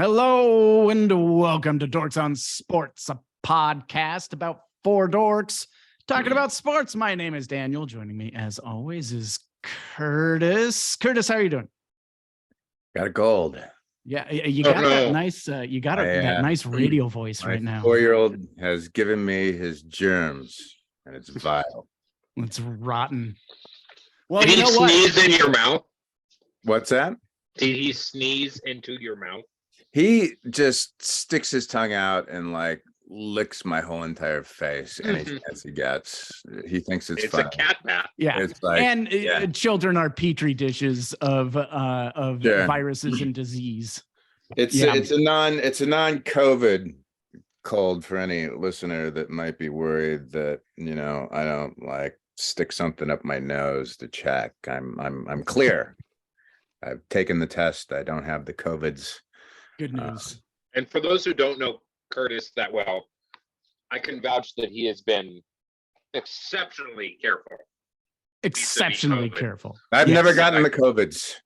Hello and welcome to Dorks on Sports, a podcast about four dorks talking about sports. My name is Daniel. Joining me, as always, is Curtis. Curtis, how are you doing? Got a gold. Yeah, you got that nice. You got that nice radio voice right now. 4-year-old has given me his germs, and it's vile. It's rotten. Well, Did he sneeze in your mouth? What's that? Did he sneeze into your mouth? He just sticks his tongue out and like licks my whole entire face any chance he gets. He thinks it's fun. A cat bath. Yeah, it's like, children are petri dishes of viruses and disease. It's a non-COVID cold for any listener that might be worried that I don't like stick something up my nose to check. I'm clear. I've taken the test. I don't have the COVIDs. Good news. And for those who don't know Curtis that well, I can vouch that he has been exceptionally careful. Exceptionally careful. I've never gotten the COVIDs.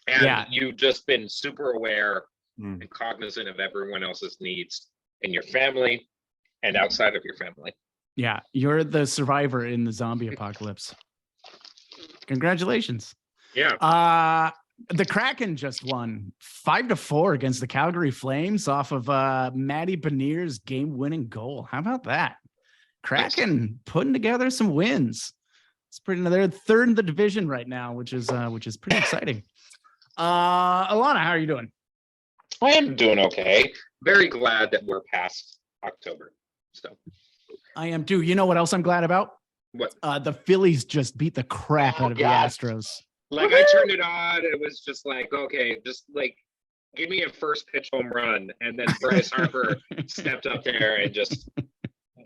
And you've just been super aware and cognizant of everyone else's needs in your family and outside of your family. Yeah, you're the survivor in the zombie apocalypse. Congratulations. Yeah. The Kraken just won 5-4 against the Calgary Flames off of Matty Beniers' game-winning goal. How about that? Kraken putting together some wins. They're third in the division right now, which is pretty exciting. Allanah, how are you doing? I am doing okay. Very glad that we're past October. So I am too. You know what else I'm glad about? What? The Phillies just beat the crap out of the Astros. Like, I turned it on, it was just like, okay, just like give me a first pitch home run, and then Bryce Harper stepped up there and just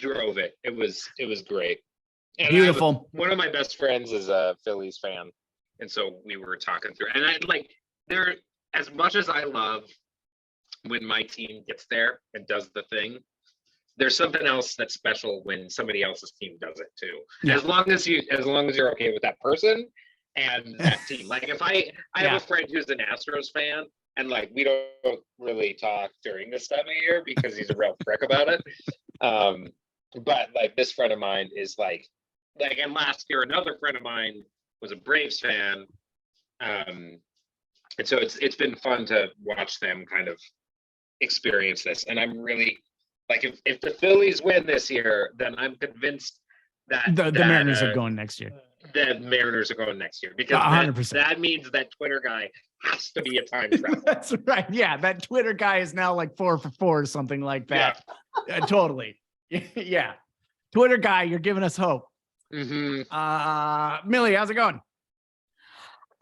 drove it. It was great. And beautiful. One of my best friends is a Phillies fan, and so we were talking through. And there, as much as I love when my team gets there and does the thing, there's something else that's special when somebody else's team does it too. Yeah. As long as you're okay with that person and that team. Like, if I have a friend who's an Astros fan, and like we don't really talk during this time of year because he's a real prick about it. But like this friend of mine is like, and last year another friend of mine was a Braves fan. And so it's been fun to watch them kind of experience this. And I'm really like, if the Phillies win this year, then I'm convinced that the Mariners are going next year. The Mariners are going next year, because 100%. That means that Twitter guy has to be a time traveler. That's right. Yeah, that Twitter guy is now like 4 for 4 or something like that. Yeah. Totally. Yeah. Twitter guy, you're giving us hope. Mm-hmm. Millie, how's it going?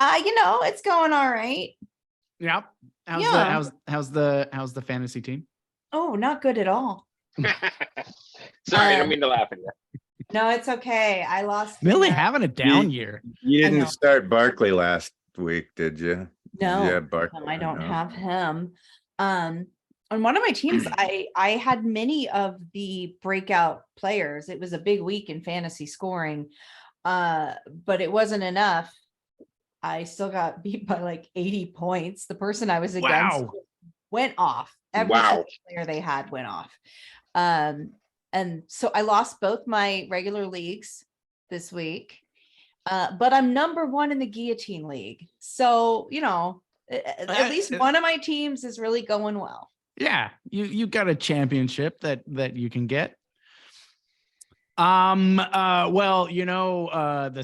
It's going all right. Yep. How's the fantasy team? Oh, not good at all. Sorry, I don't mean to laugh at you. No, it's okay. I lost. Millie having a down year. You didn't start Barkley last week, did you? No, yeah, Barkley. I don't have him. On one of my teams, I had many of the breakout players. It was a big week in fantasy scoring, but it wasn't enough. I still got beat by like 80 points. The person I was against went off. Every single player they had went off. And so I lost both my regular leagues this week, but I'm number 1 in the guillotine league. So, at least one of my teams is really going well. Yeah, you got a championship that you can get. The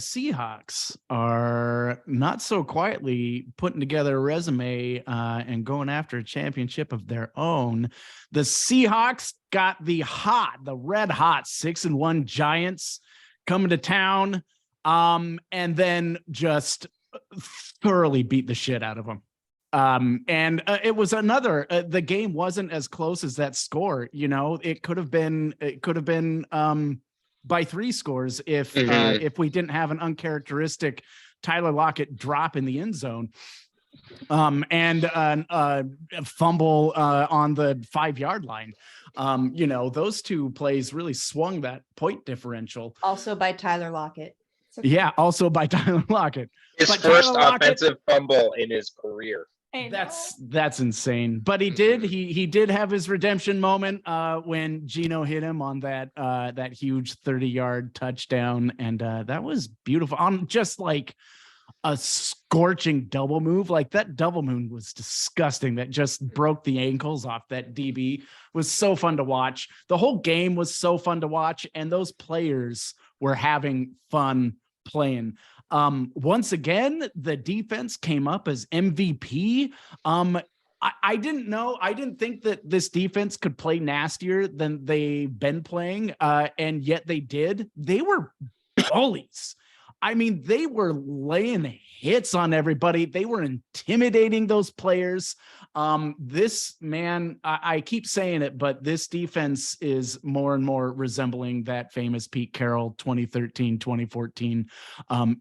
Seahawks are not so quietly putting together a resume and going after a championship of their own. The Seahawks got the red hot 6-1 Giants coming to town, and then just thoroughly beat the shit out of them. And it was the game wasn't as close as that score. It could have been by 3 scores if we didn't have an uncharacteristic Tyler Lockett drop in the end zone, and a fumble on the 5-yard line. Those 2 plays really swung that point differential. Also by Tyler Lockett. Yeah, also by Tyler Lockett. His first offensive fumble in his career. That's insane. But he did have his redemption moment when Gino hit him on that huge 30-yard touchdown, and that was beautiful. On just like a scorching double move, like that double move was disgusting. That just broke the ankles off that DB. Was so fun to watch. The whole game was so fun to watch, and those players were having fun playing. Once again, the defense came up as MVP. I didn't think that this defense could play nastier than they've been playing, and yet they did. They were bullies. I mean, they were laying hits on everybody. They were intimidating those players. This man, I keep saying it, but this defense is more and more resembling that famous Pete Carroll 2013, 2014.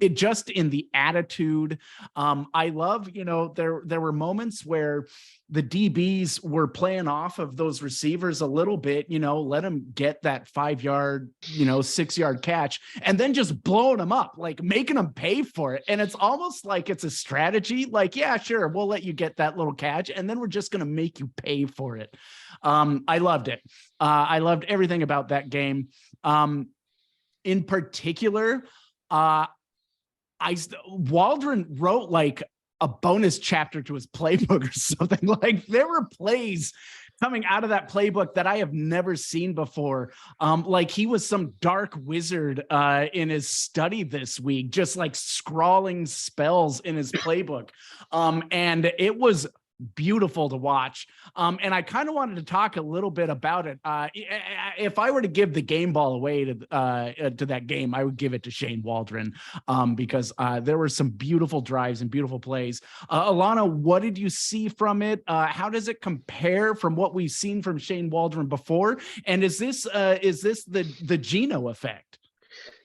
It just in the attitude. I love, there were moments where the DBs were playing off of those receivers a little bit, let them get that 5-yard, 6-yard catch, and then just blowing them up, like making them pay for it. And it's almost like it's a strategy. Like, yeah, sure, we'll let you get that little catch, and then we're just going to make you pay for it. I loved it. I loved everything about that game. In particular, Waldron wrote like a bonus chapter to his playbook or something. Like there were plays coming out of that playbook that I have never seen before. Like he was some dark wizard in his study this week, just like scrawling spells in his playbook. And it was beautiful to watch. And I kind of wanted to talk a little bit about it. If I were to give the game ball away to that game, I would give it to Shane Waldron because there were some beautiful drives and beautiful plays. Allanah, what did you see from it? How does it compare from what we've seen from Shane Waldron before? And is this the Geno effect?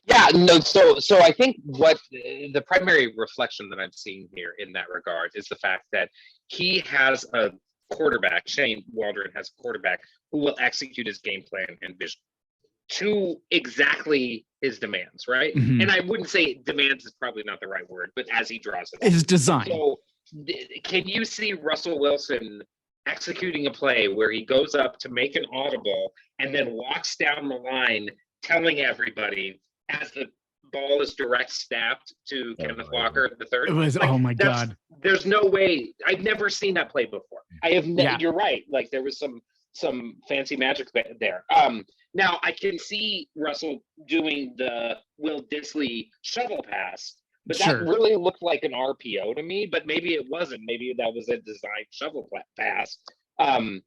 Yeah, no. So I think what the primary reflection that I'm seeing here in that regard is the fact that he has a quarterback. Shane Waldron has a quarterback who will execute his game plan and vision to exactly his demands, right? Mm-hmm. And I wouldn't say demands is probably not the right word, but as he draws it, his design. So can you see Russell Wilson executing a play where he goes up to make an audible and then walks down the line telling everybody as the ball is direct snapped to Kenneth Walker the third? It was, oh my God. There's no way. I've never seen that play before. I have You're right. Like there was some fancy magic there. Now I can see Russell doing the Will Disley shovel pass, but that really looked like an RPO to me, but maybe it wasn't. Maybe that was a design shovel pass. And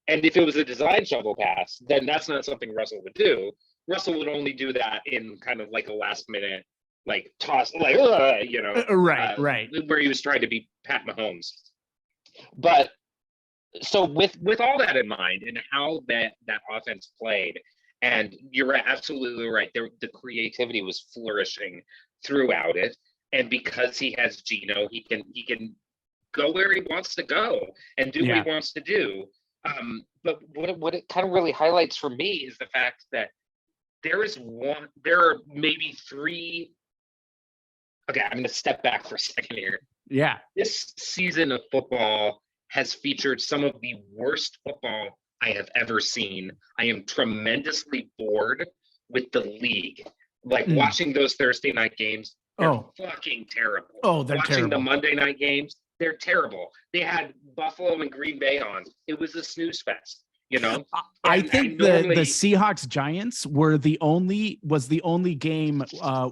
if it was a design shovel pass, then that's not something Russell would do. Russell would only do that in kind of like a last minute, like toss, like, right, where he was trying to be Pat Mahomes. But so with all that in mind and how that offense played, and you're absolutely right, the creativity was flourishing throughout it. And because he has Geno, he can go where he wants to go and do what he wants to do. But what it kind of really highlights for me is the fact that there are maybe three. Okay, I'm going to step back for a second here. Yeah. This season of football has featured some of the worst football I have ever seen. I am tremendously bored with the league. Like watching those Thursday night games, they're fucking terrible. Oh, they're watching terrible. The Monday night games, they're terrible. They had Buffalo and Green Bay on. It was a snooze fest. I think the Seahawks Giants was the only game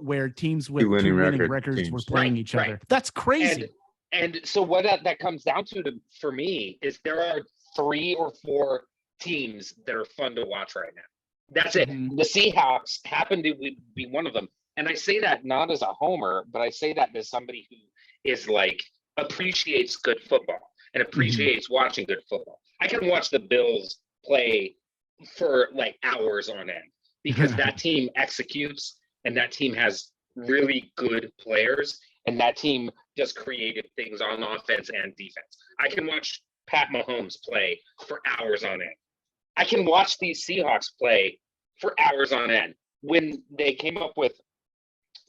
where teams with two winning records were playing each other. That's crazy. And so what that comes down to for me is there are 3 or 4 teams that are fun to watch right now. That's it. The Seahawks happen to be one of them. And I say that not as a homer, but I say that as somebody who is like appreciates good football and appreciates watching good football. I can watch the Bills play for like hours on end because that team executes and that team has really good players and that team does creative things on offense and defense. I can watch Pat Mahomes play for hours on end. I can watch these Seahawks play for hours on end. When they came up with,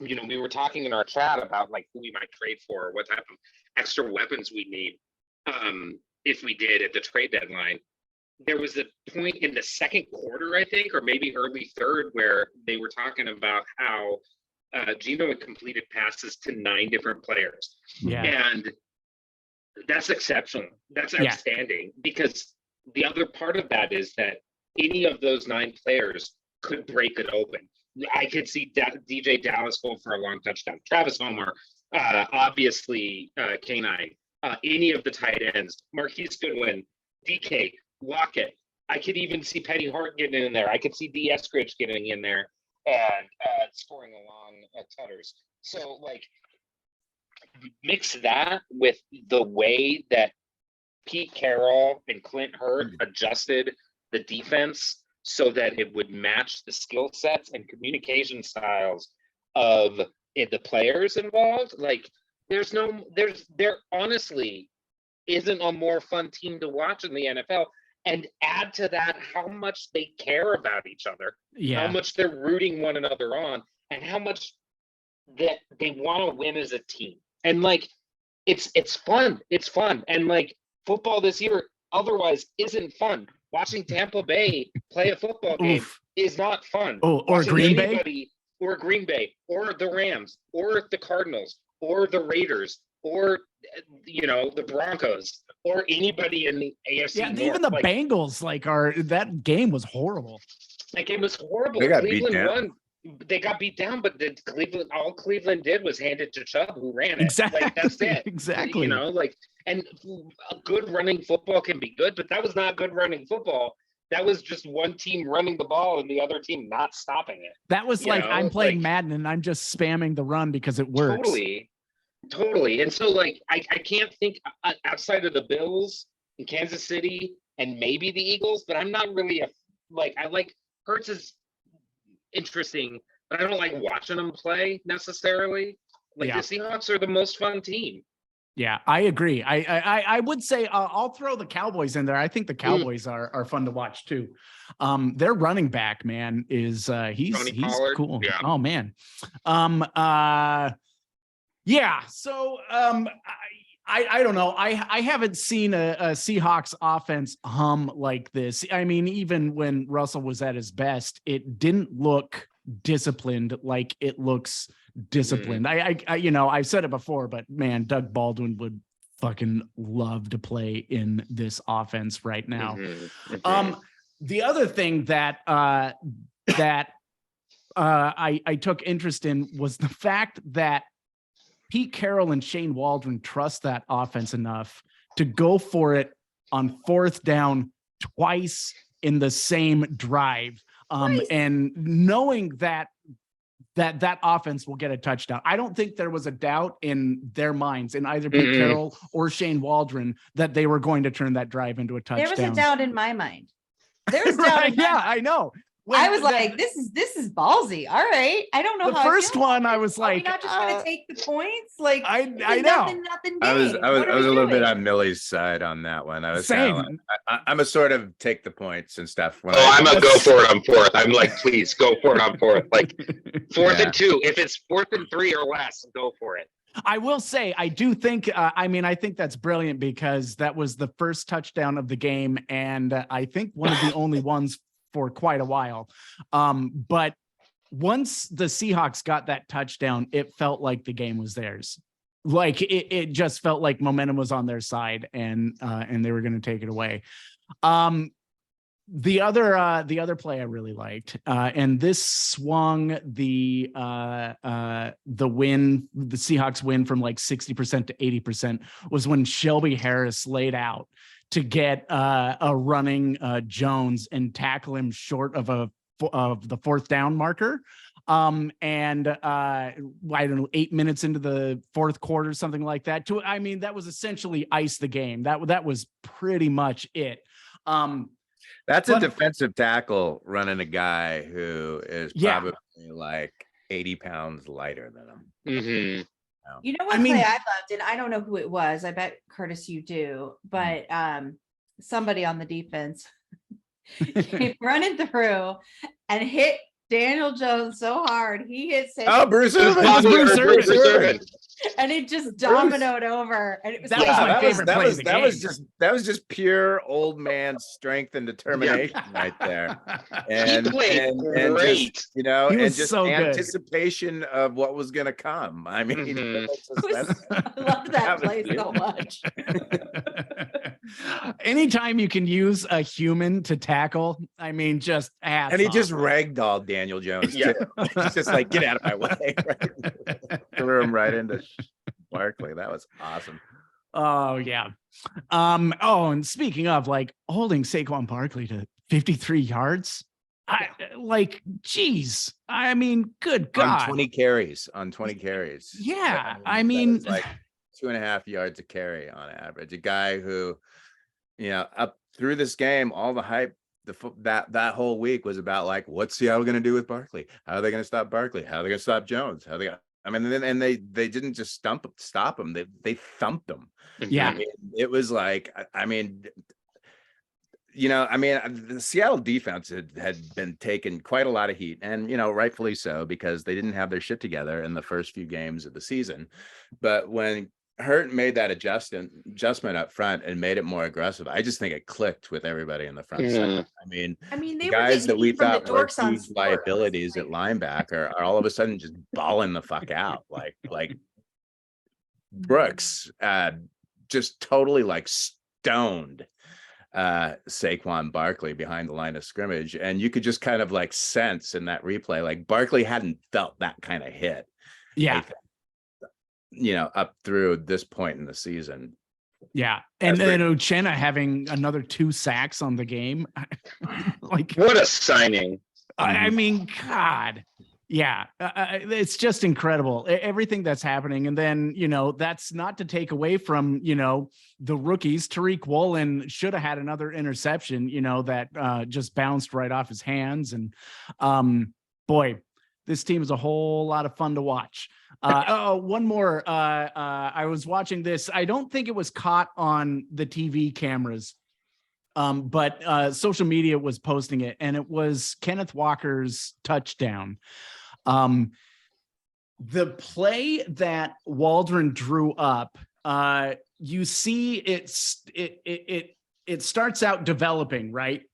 we were talking in our chat about like who we might trade for, what type of extra weapons we need. if we did at the trade deadline. There was a point in the second quarter, I think, or maybe early third, where they were talking about how Gino had completed passes to 9 different players. Yeah. And that's exceptional. That's outstanding, because the other part of that is that any of those 9 players could break it open. I could see DJ Dallas go for a long touchdown. Travis Homer, obviously K9, any of the tight ends, Marquise Goodwin, DK, Lockett. I could even see Penny Hart getting in there. I could see D. Eskridge getting in there and scoring along tutters. So, like, mix that with the way that Pete Carroll and Clint Hurtt adjusted the defense so that it would match the skill sets and communication styles of the players involved. Like, there honestly isn't a more fun team to watch in the NFL. And add to that how much they care about each other, how much they're rooting one another on, and how much that they want to win as a team. And like, it's fun. It's fun. And like, football this year otherwise isn't fun. Watching Tampa Bay play a football game is not fun. Or Green Bay, or Green Bay, or the Rams, or the Cardinals, or the Raiders, or the Broncos, or anybody in the AFC. Yeah, North. even the Bengals, that game was horrible. That game was horrible. They got Cleveland beat down. won. They got beat down, but all Cleveland did was hand it to Chubb, who ran it. Exactly. Like, that's it. Exactly. And a good running football can be good, but that was not good running football. That was just one team running the ball and the other team not stopping it. That was I'm playing Madden and I'm just spamming the run because it works. Totally. And so, like, I can't think outside of the Bills and Kansas City and maybe the Eagles, but I'm not really I like Hurts is interesting, but I don't like watching them play necessarily. Like, the Seahawks are the most fun team. Yeah, I agree. I would say I'll throw the Cowboys in there. I think the Cowboys are fun to watch too. Their running back, man, is he's Pollard. Cool. Yeah. Oh man. Yeah. So I don't know. I haven't seen a Seahawks offense hum like this. I mean, even when Russell was at his best, it didn't look disciplined like it looks disciplined. I've said it before, but man, Doug Baldwin would fucking love to play in this offense right now. The other thing that I took interest in was the fact that Pete Carroll and Shane Waldron trust that offense enough to go for it on 4th down twice in the same drive. And knowing that offense will get a touchdown. I don't think there was a doubt in their minds, in either Pete Carroll or Shane Waldron, that they were going to turn that drive into a touchdown. There was a doubt in my mind. There was doubt. I know. I was like, this is ballsy. All right. I don't know the first one. I was like, are we not just going to take the points? Like, I know. Nothing. I was a little bit on Millie's side on that one. I was same. I'm a sort of take the points and stuff. I'm a go for it on 4th. I'm like, please go for it on 4th. Like 4th and 2. If it's 4th and 3 or less, go for it. I will say, I do think, I think that's brilliant because that was the first touchdown of the game. And I think one of the only ones for quite a while. But once the Seahawks got that touchdown, it felt like the game was theirs. Like it just felt like momentum was on their side and they were going to take it away. The other play I really liked, and this swung the Seahawks win from like 60% to 80%, was when Shelby Harris laid out to get a running Jones and tackle him short of the 4th down marker. And I don't know, 8 minutes into the 4th quarter, something like that. That was essentially ice the game. That was pretty much it. That's a defensive tackle running a guy who is probably like 80 pounds lighter than him. Mm-hmm. You know what play I loved, and I don't know who it was. I bet, Curtis, you do, but somebody on the defense came running through and hit Daniel Jones so hard he hit. Bruce Irvin. Bruce Irvin. And it just dominoed over. And it was That was my favorite play of the that was game. that was just pure old man strength and determination right there. And played and great. just, you know, He and was just so good. anticipation of what was gonna come. I mean, Mhm. I love that was play so much. Anytime you can use a human to tackle, I mean, just hats and he off. just ragdolled Daniel Jones Yeah. too. He's just like, get out of my way. Right? Threw him right into Barkley. That was awesome. Oh yeah. Oh, and speaking of like holding Saquon Barkley to 53 yards, geez. I mean, good God. On 20 carries. On 20 carries. Yeah, I that mean, is like 2.5 yards a carry on average. A guy who, you know, up through this game, all the hype, that whole week was about like, what's Seattle going to do with Barkley? How are they going to stop Barkley? How are they going to stop Jones? How are they gonna, I mean, and they didn't just stop him. They thumped him. yeah. I mean, it was like, I mean, you know, I mean, the Seattle defense had been taking quite a lot of heat, and, you know, rightfully so, because they didn't have their shit together in the first few games of the season. But when Hurt made that adjustment up front and made it more aggressive, I just think it clicked with everybody in the front. Seven. I mean, they the guys that we thought were Dorks on huge Sports. liabilities at linebacker are all of a sudden just balling the fuck out. Like Brooks, just totally like stoned Saquon Barkley behind the line of scrimmage, and you could just kind of like sense in that replay, like Barkley hadn't felt that kind of hit. Yeah. You know, up through this point in the season. Yeah. And then Uchenna having another 2 sacks on the game. Like, what a signing. I mean, God. Yeah. It's just incredible. Everything that's happening. And then, you know, that's not to take away from, you know, the rookies. Tariq Woolen should have had another interception, you know, that just bounced right off his hands. And boy, this team is a whole lot of fun to watch. One more. I was watching this. I don't think it was caught on the TV cameras, but social media was posting it, and it was Kenneth Walker's touchdown. The play that Waldron drew up, you see it starts out developing, right?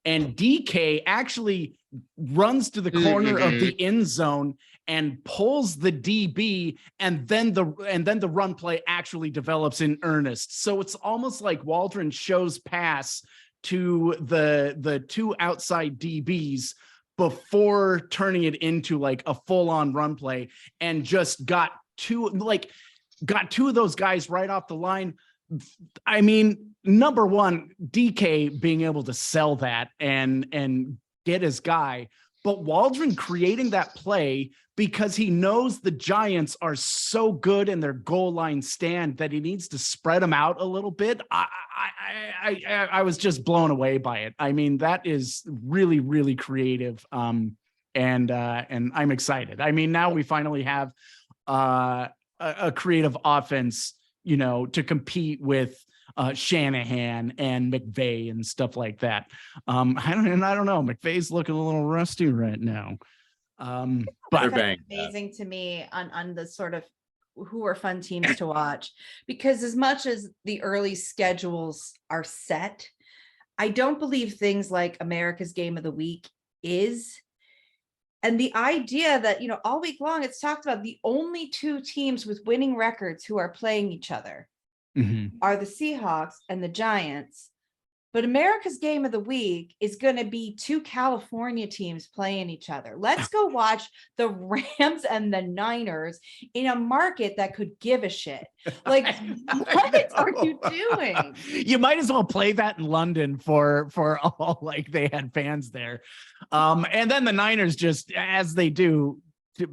And DK actually runs to the corner of the end zone and pulls the DB, and then the run play actually develops in earnest. So it's almost like Waldron shows pass to the 2 outside DBs before turning it into like a full-on run play, and just got 2 of those guys right off the line. I mean, number one, DK being able to sell that and get his guy, but Waldron creating that play because he knows the Giants are so good in their goal line stand that he needs to spread them out a little bit. I was just blown away by it. I mean, that is really, really creative. And I'm excited. I mean, now we finally have a creative offense, you know, to compete with Shanahan and McVay and stuff like that. I don't know. McVay's looking a little rusty right now. But kind of amazing to me on the sort of who are fun teams to watch, because as much as the early schedules are set, I don't believe things like America's Game of the Week is. And the idea that, you know, all week long, it's talked about the only 2 teams with winning records who are playing each other are the Seahawks and the Giants. But America's Game of the Week is going to be 2 California teams playing each other. Let's go watch the Rams and the Niners in a market that could give a shit. Like, what are you doing? You might as well play that in London for all like they had fans there. And then the Niners, just as they do,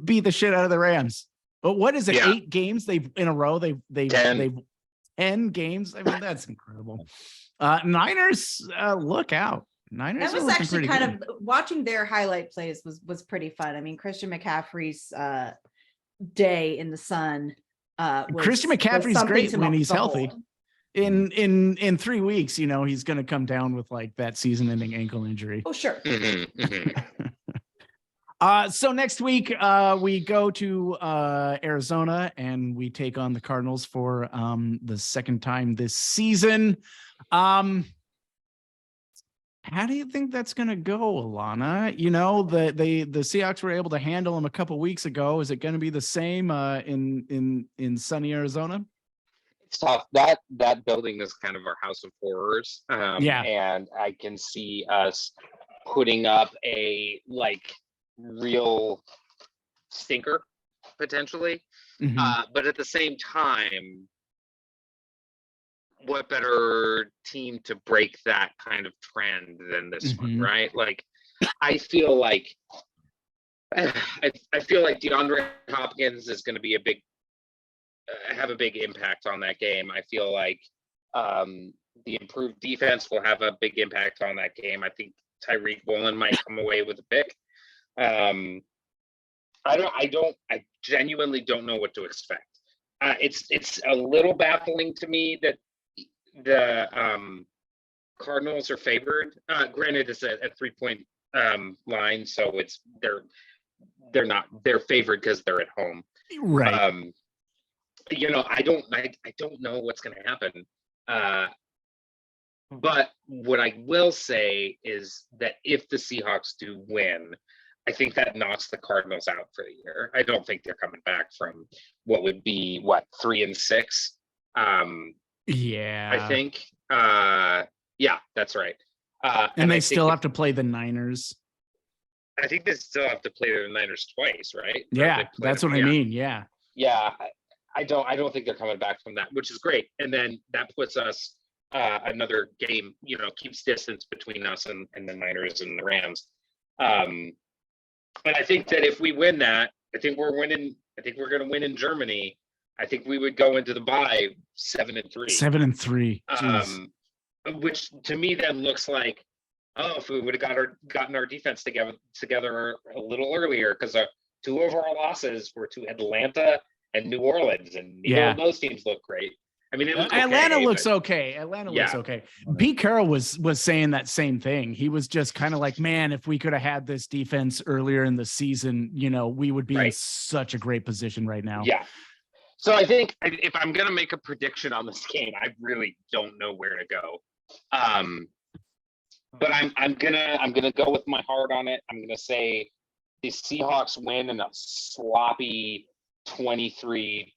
beat the shit out of the Rams. But what is it? Yeah. 8 games they've in a row. They've 10 games. I mean, that's incredible. Niners, look out. Niners. That was actually kind of watching their highlight plays was pretty fun. I mean, Christian McCaffrey's day in the sun. Christian McCaffrey's great when he's healthy. In 3 weeks, you know, he's going to come down with like that season-ending ankle injury. Oh, sure. So next week, we go to Arizona and we take on the Cardinals for the second time this season. How do you think that's going to go, Allanah? You know, the Seahawks were able to handle them a couple weeks ago. Is it going to be the same in sunny Arizona? It's tough. That building is kind of our house of horrors. Yeah. And I can see us putting up a real stinker potentially. Mhm. But at the same time, what better team to break that kind of trend than this one, Mhm. right? Like, I feel like DeAndre Hopkins is going to be have a big impact on that game. I feel like the improved defense will have a big impact on that game. I think Tyreek Woolen might come away with a pick. I genuinely don't know what to expect. It's a little baffling to me that the Cardinals are favored. Granted, it's a 3-point line, so they're favored because they're at home. Right. I don't know what's going to happen. But what I will say is that if the Seahawks do win, I think that knocks the Cardinals out for the year. I don't think they're coming back from what would be 3-6. Yeah. I think. Yeah, that's right. And they still have to play the Niners. I think they still have to play the Niners twice, right? Yeah, that's what I mean. Yeah. Yeah. I don't think they're coming back from that, which is great. And then that puts us another game, keeps distance between us and the Niners and the Rams. And I think that if we win that, I think we're winning. I think we're going to win in Germany. I think we would go into the bye 7-3. 7-3. Which to me then looks like, if we would have gotten our defense together a little earlier, because two of our losses were to Atlanta and New Orleans, and neither of those teams look great. I mean, Atlanta looks okay. Atlanta looks okay. Pete Carroll was saying that same thing. He was just kind of like, man, if we could have had this defense earlier in the season, we would be in such a great position right now. Yeah. So I think if I'm going to make a prediction on this game, I really don't know where to go. But I'm gonna go with my heart on it. I'm gonna say the Seahawks win in a sloppy 23-15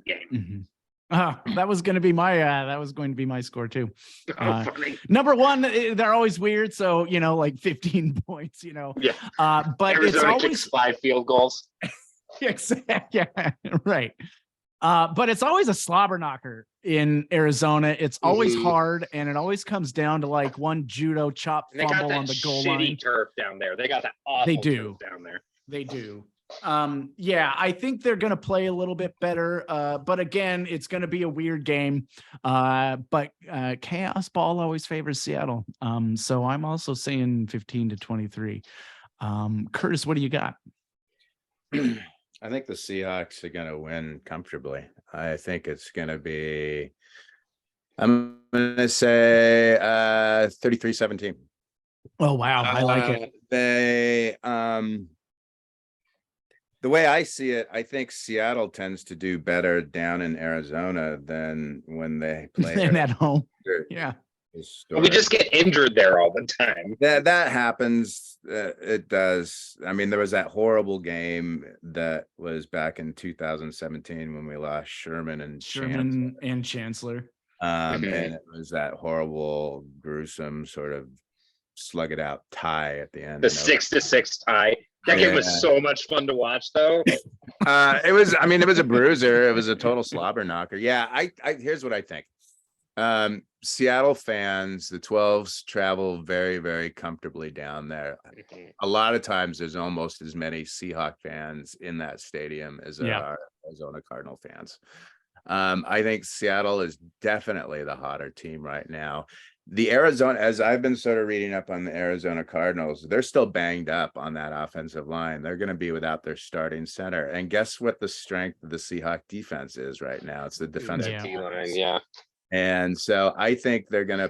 game. Mm-hmm. That was going to be my score too. Funny. Number one, they're always weird, so like 15 points. Yeah. But Arizona it's always kicks 5 field goals. Yeah, right. But it's always a slobber knocker in Arizona. It's always hard, and it always comes down to one judo chop fumble on the goal line. They got that shitty turf down there. They got that awful turf down there. They do. I think they're going to play a little bit better. But again, it's going to be a weird game. But chaos ball always favors Seattle. So I'm also saying 15-23. Curtis, what do you got? I think the Seahawks are going to win comfortably. I think it's going to be, I'm going to say 33-17. Oh, wow. I like it. The way I see it, I think Seattle tends to do better down in Arizona than when they play at home. Yeah. We just get injured there all the time. That happens. It does. I mean, there was that horrible game that was back in 2017 when we lost Sherman and Chancellor. And it was that horrible, gruesome sort of slug it out tie at the end. The 6-6 tie. That game was so much fun to watch, though. It was a bruiser. It was a total slobber knocker. Yeah, I here's what I think. Seattle fans, the 12s travel very, very comfortably down there. A lot of times there's almost as many Seahawk fans in that stadium as there are Arizona Cardinal fans. I think Seattle is definitely the hotter team right now. The Arizona, as I've been sort of reading up on the Arizona Cardinals, they're still banged up on that offensive line. They're going to be without their starting center. And guess what the strength of the Seahawk defense is right now? It's the defensive line. Yeah. And so I think they're gonna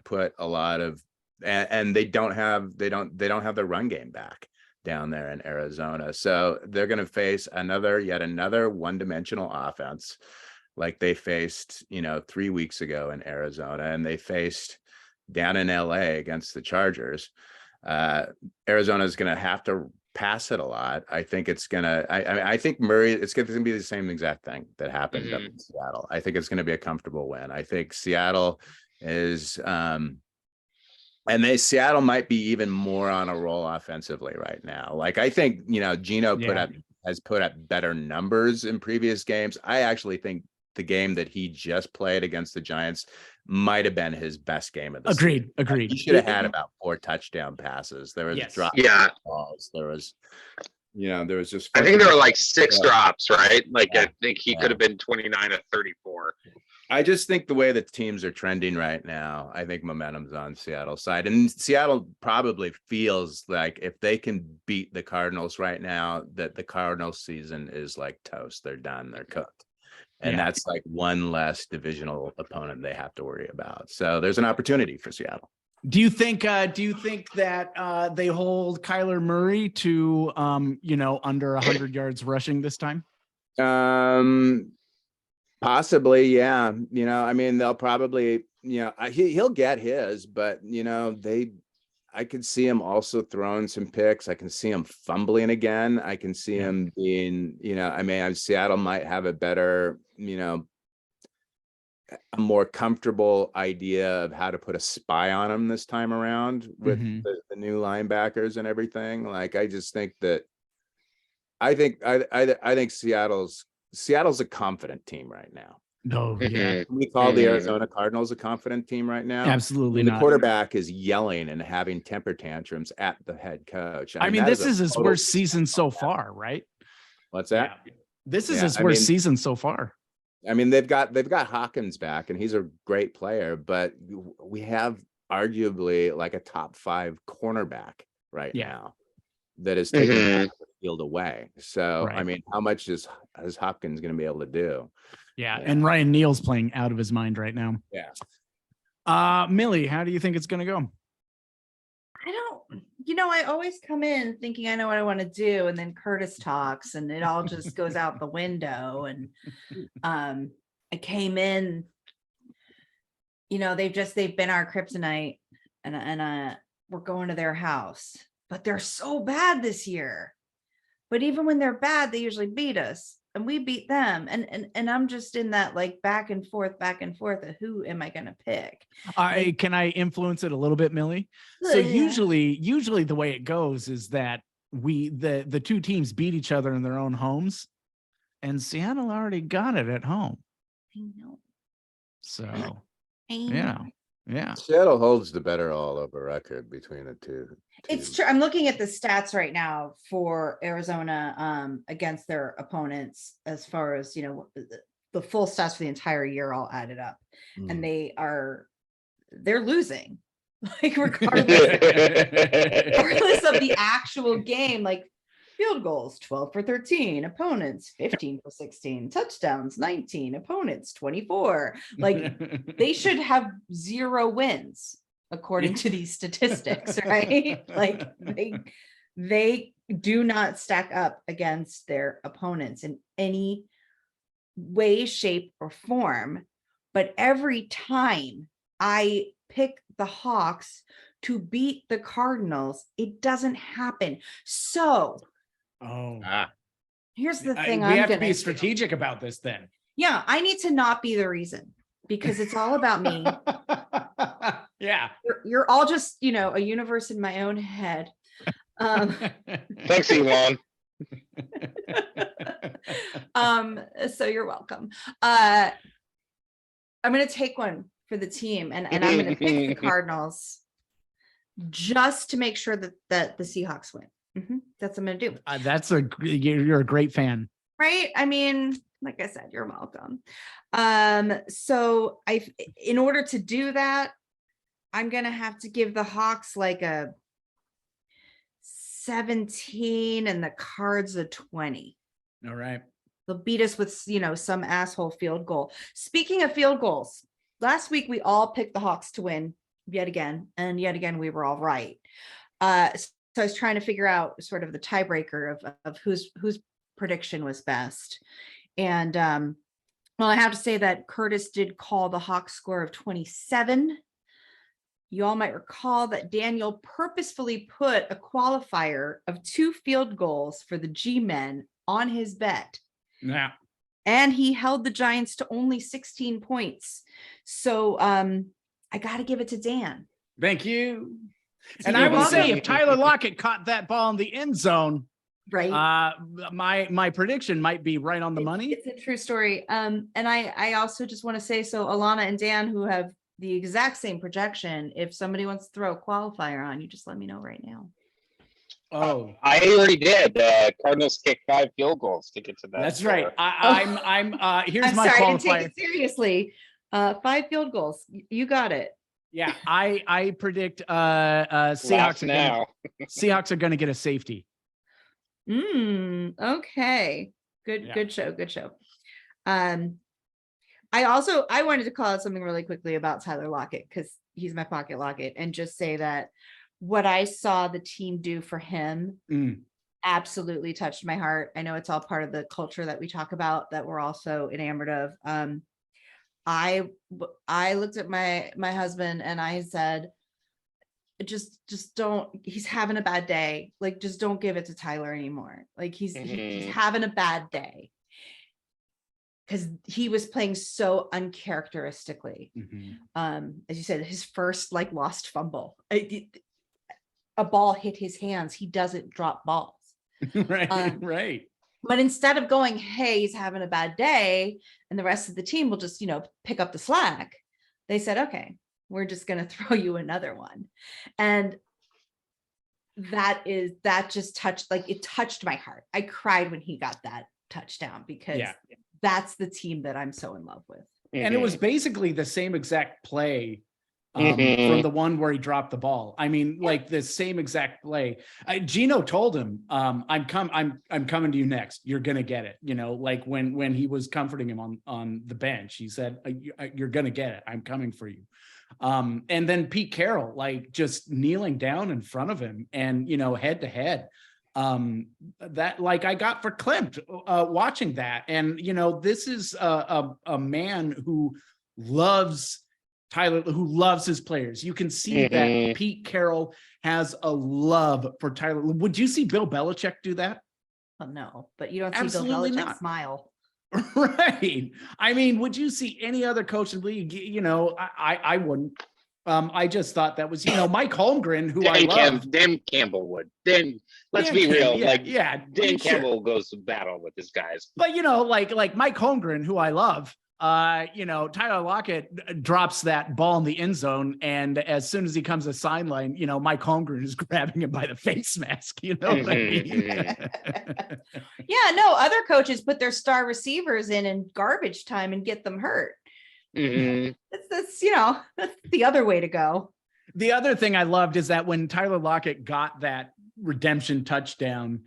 put a lot of and they don't have the run game back down there in Arizona. So they're going to face yet another one-dimensional offense like they faced, 3 weeks ago in Arizona, and they faced down in LA against the Chargers. Arizona is going to have to pass it a lot. I think it's gonna. I think Murray. It's going to be the same exact thing that happened up in Seattle. I think it's going to be a comfortable win. I think Seattle is, Seattle might be even more on a roll offensively right now. Like I think Gino has put up better numbers in previous games. I actually think the game that he just played against the Giants might have been his best game of the season. Agreed. He should have had about 4 touchdown passes. There was drop balls. There was, there was just. I think there were like 6 drops, right? Like I think he could have been 29 of 34. I just think the way the teams are trending right now, I think momentum's on Seattle's side, and Seattle probably feels like if they can beat the Cardinals right now, that the Cardinals season is like toast. They're done. They're cooked. And that's like one less divisional opponent they have to worry about. So there's an opportunity for Seattle. Do you think that they hold Kyler Murray to under 100 yards rushing this time? Possibly, yeah. They'll probably, he'll get his, but I could see him also throwing some picks. I can see him fumbling again. I can see him being, Seattle might have a better, a more comfortable idea of how to put a spy on him this time around with the new linebackers and everything. Like, I just think that I think Seattle's a confident team right now. No, yeah. We call the Arizona Cardinals a confident team right now. Absolutely not. The quarterback is yelling and having temper tantrums at the head coach. I mean this is his worst season so far, right? What's that? Yeah. This is his worst season so far. I mean, they've got Hawkins back, and he's a great player, but we have arguably like a top 5 cornerback right now that is taking the field away. So, I mean, how much is Hopkins going to be able to do? Yeah, and Ryan Neal's playing out of his mind right now. Yeah. Millie, how do you think it's going to go? I always come in thinking I know what I want to do, and then Curtis talks and it all just goes out the window. And I came in, they've been our kryptonite, and we're going to their house, but they're so bad this year. But even when they're bad, they usually beat us, and we beat them. And I'm just in that like back and forth of who am I going to pick? Can I influence it a little bit, Millie? So usually the way it goes is that the two teams beat each other in their own homes, and Seattle already got it at home. I know. So yeah. Seattle holds the better all over record between the two. It's true. I'm looking at the stats right now for Arizona against their opponents, as far as the full stats for the entire year all added up, and they're losing, like regardless of the actual game. Like field goals 12 for 13, opponents 15 for 16, touchdowns 19, opponents 24. Like they should have 0 wins according to these statistics, right? Like they do not stack up against their opponents in any way, shape, or form. But every time I pick the Hawks to beat the Cardinals, it doesn't happen. So here's the thing. We have to be strategic about this then. Yeah, I need to not be the reason, because it's all about me. Yeah. You're all just, a universe in my own head. Thanks, Elon. So you're welcome. I'm going to take one for the team, and I'm going to pick the Cardinals just to make sure that the Seahawks win. That's what I'm going to do. You're a great fan. Right? I mean, like I said, you're welcome. So in order to do that, I'm going to have to give the Hawks like a 17 and the Cards a 20. All right. They'll beat us with, some asshole field goal. Speaking of field goals, last week we all picked the Hawks to win yet again, and yet again, we were all right. So I was trying to figure out sort of the tiebreaker of whose prediction was best. And well, I have to say that Curtis did call the Hawks score of 27. You all might recall that Daniel purposefully put a qualifier of 2 field goals for the G-men on his bet. Yeah. And he held the Giants to only 16 points. So I got to give it to Dan. Thank you. So And you're I will say, welcome. if Tyler Lockett caught that ball in the end zone, Right. my prediction might be right on the money. It's a true story. And I also just want to say, so Allanah and Dan, who have the exact same projection, if somebody wants to throw a qualifier on, you just let me know right now. Oh, I already did. Cardinals kicked 5 field goals to get to that. that's score. right. I'm here's I'm my sorry, I qualifier. didn't take it seriously. 5 field goals. You got it. Yeah, I predict Laugh now. Seahawks are gonna get a safety. Okay. Good, Yeah. good show. Good show. I wanted to call out something really quickly about Tyler Lockett, because he's my pocket Lockett, and just say that what I saw the team do for him absolutely touched my heart. I know it's all part of the culture that we talk about that we're also enamored of. I looked at my husband and I said, just don't, he's having a bad day. Like, just don't give it to Tyler anymore. Like he's having a bad day. Because he was playing so uncharacteristically. As you said, his first like lost fumble. A ball hit his hands. He doesn't drop balls. Right, right. But instead of going, hey, he's having a bad day, and the rest of the team will just, pick up the slack, they said, okay, we're just going to throw you another one. And that just touched my heart. I cried when he got that touchdown, because that's the team that I'm so in love with. And it was basically the same exact play from the one where he dropped the ball. I mean, like the same exact play. Gino told him, I'm coming to you next. You're going to get it. Like when he was comforting him on the bench, he said, you're going to get it. I'm coming for you. And then Pete Carroll, like just kneeling down in front of him and, head to head. That like I got for Klimt watching that. And, this is a man who loves Tyler, who loves his players. You can see that Pete Carroll has a love for Tyler. Would you see Bill Belichick do that? Well, no, but you don't see Absolutely Bill Belichick not. smile. Right. I mean, would you see any other coach in the league? I wouldn't. I just thought that was, Mike Holmgren, who I love. Dan Campbell would. Then let's be real. Dan Campbell goes to battle with his guys. But like Mike Holmgren, who I love, Tyler Lockett drops that ball in the end zone, and as soon as he comes to sideline, Mike Holmgren is grabbing him by the face mask. What I mean? Yeah, no, other coaches put their star receivers in garbage time and get them hurt. That's that's the other way to go. The other thing I loved is that when Tyler Lockett got that redemption touchdown,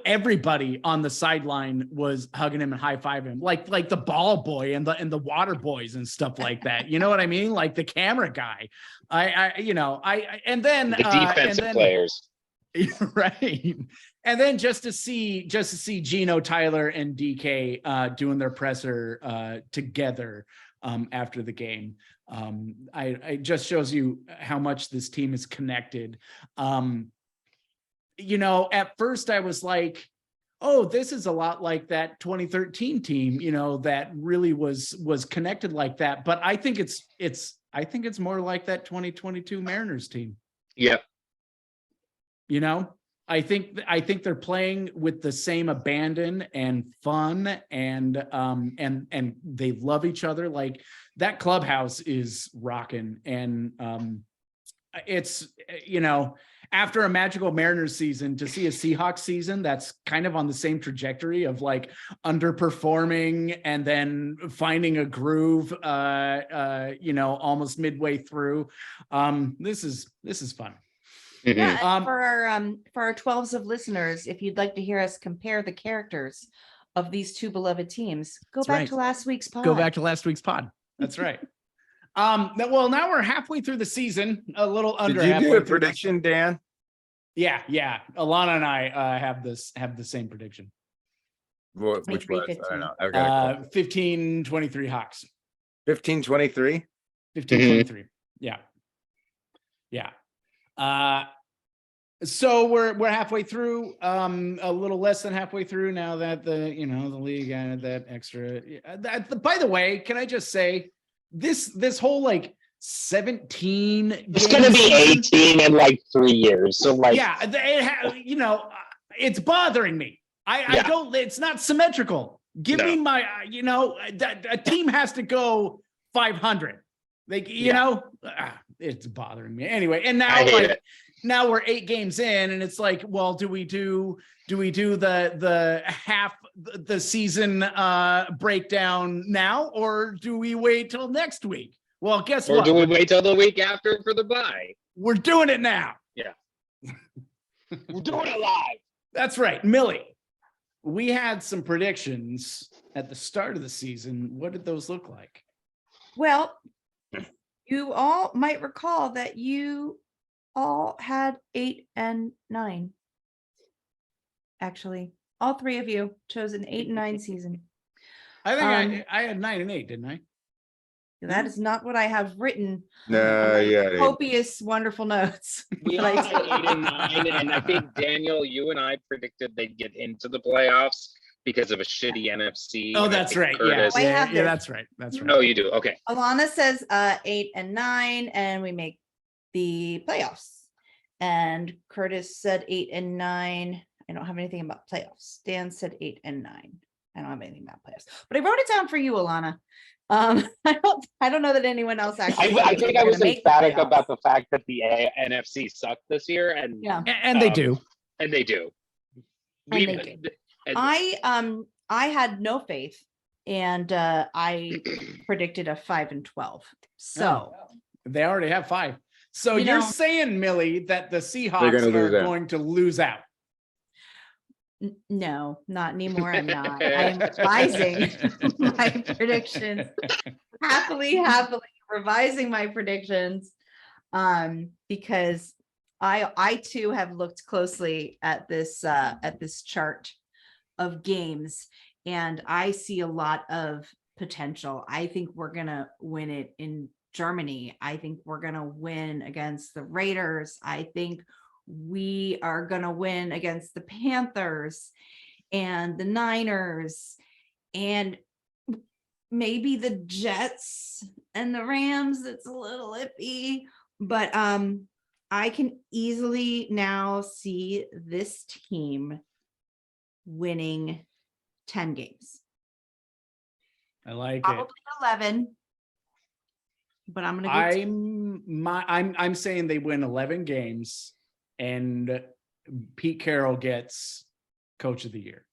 everybody on the sideline was hugging him and high-fiving him, like the ball boy and the water boys and stuff like that. You know what I mean? Like the camera guy. And then the defensive players. Right. And then just to see Gino, Tyler, and DK doing their presser together after the game. It just shows you how much this team is connected. At first I was like, oh, this is a lot like that 2013 team, that really was connected like that. But I think it's more like that 2022 Mariners team. Yeah. I think they're playing with the same abandon and fun and they love each other. Like that clubhouse is rocking. And it's, after a magical Mariners season, to see a Seahawks season that's kind of on the same trajectory of like underperforming and then finding a groove, almost midway through. This is fun. Yeah, for our 12s of listeners, if you'd like to hear us compare the characters of these two beloved teams, go back to last week's pod. Go back to last week's pod. That's right. Well, now we're halfway through the season, a little under Did you halfway do a through the- prediction, Dan? Yeah. Alana and I have the same prediction. Which 23, was? I 15. don't know. I've got 15-23 Hawks. 15-23. 15-23. Yeah. So we're halfway through, a little less than halfway through now that the league added that extra. By the way, can I just say this whole like 17 It's going to be season, 18 in like 3 years. So like, yeah, it's bothering me. I don't. It's not symmetrical. Give me my. A team has to go 500. Like it's bothering me anyway. And now now we're 8 games in, and it's like, well, do we do the half the season breakdown now, or do we wait till next week? Well, guess what? Or do we wait till the week after for the bye? We're doing it now. Yeah. We're doing it live. That's right. Millie, we had some predictions at the start of the season. What did those look like? Well, you all might recall that you all had 8 and 9. Actually, all 3 of you chose an 8 and 9 season. I think I had 9 and 8, didn't I? That is not what I have written. No, yeah. Copious, wonderful notes. We all had 8 and 9, and I think Daniel, you and I predicted they'd get into the playoffs because of a shitty NFC. Oh, and I that's think right. Curtis- Yeah, this. that's right. That's right. Oh, you do. Okay. Alana says 8 and 9, and we make the playoffs. And Curtis said 8 and 9. I don't have anything about playoffs. Dan said 8 and 9. I don't have anything about playoffs, but I wrote it down for you, Alana. I don't know that anyone else actually. I think I was make the emphatic playoffs. about the fact that the NFC sucked this year, and Yeah, And they do. and they do. And they do. And I had no faith, and I predicted a 5 and 12. So They already have 5. So You you're know- saying, Millie, that the Seahawks gonna are lose out. going to lose out. No, not anymore. I'm not. I'm revising my predictions. Happily revising my predictions. Because I too have looked closely at this chart of games, and I see a lot of potential. I think we're gonna win it in Germany. I think we're gonna win against the Raiders. I think we are gonna win against the Panthers and the Niners and maybe the Jets and the Rams. It's a little iffy, but I can easily now see this team winning 10 games. I like it. Probably 11, but I'm gonna go I'm saying they win 11 games, and Pete Carroll gets Coach of the Year.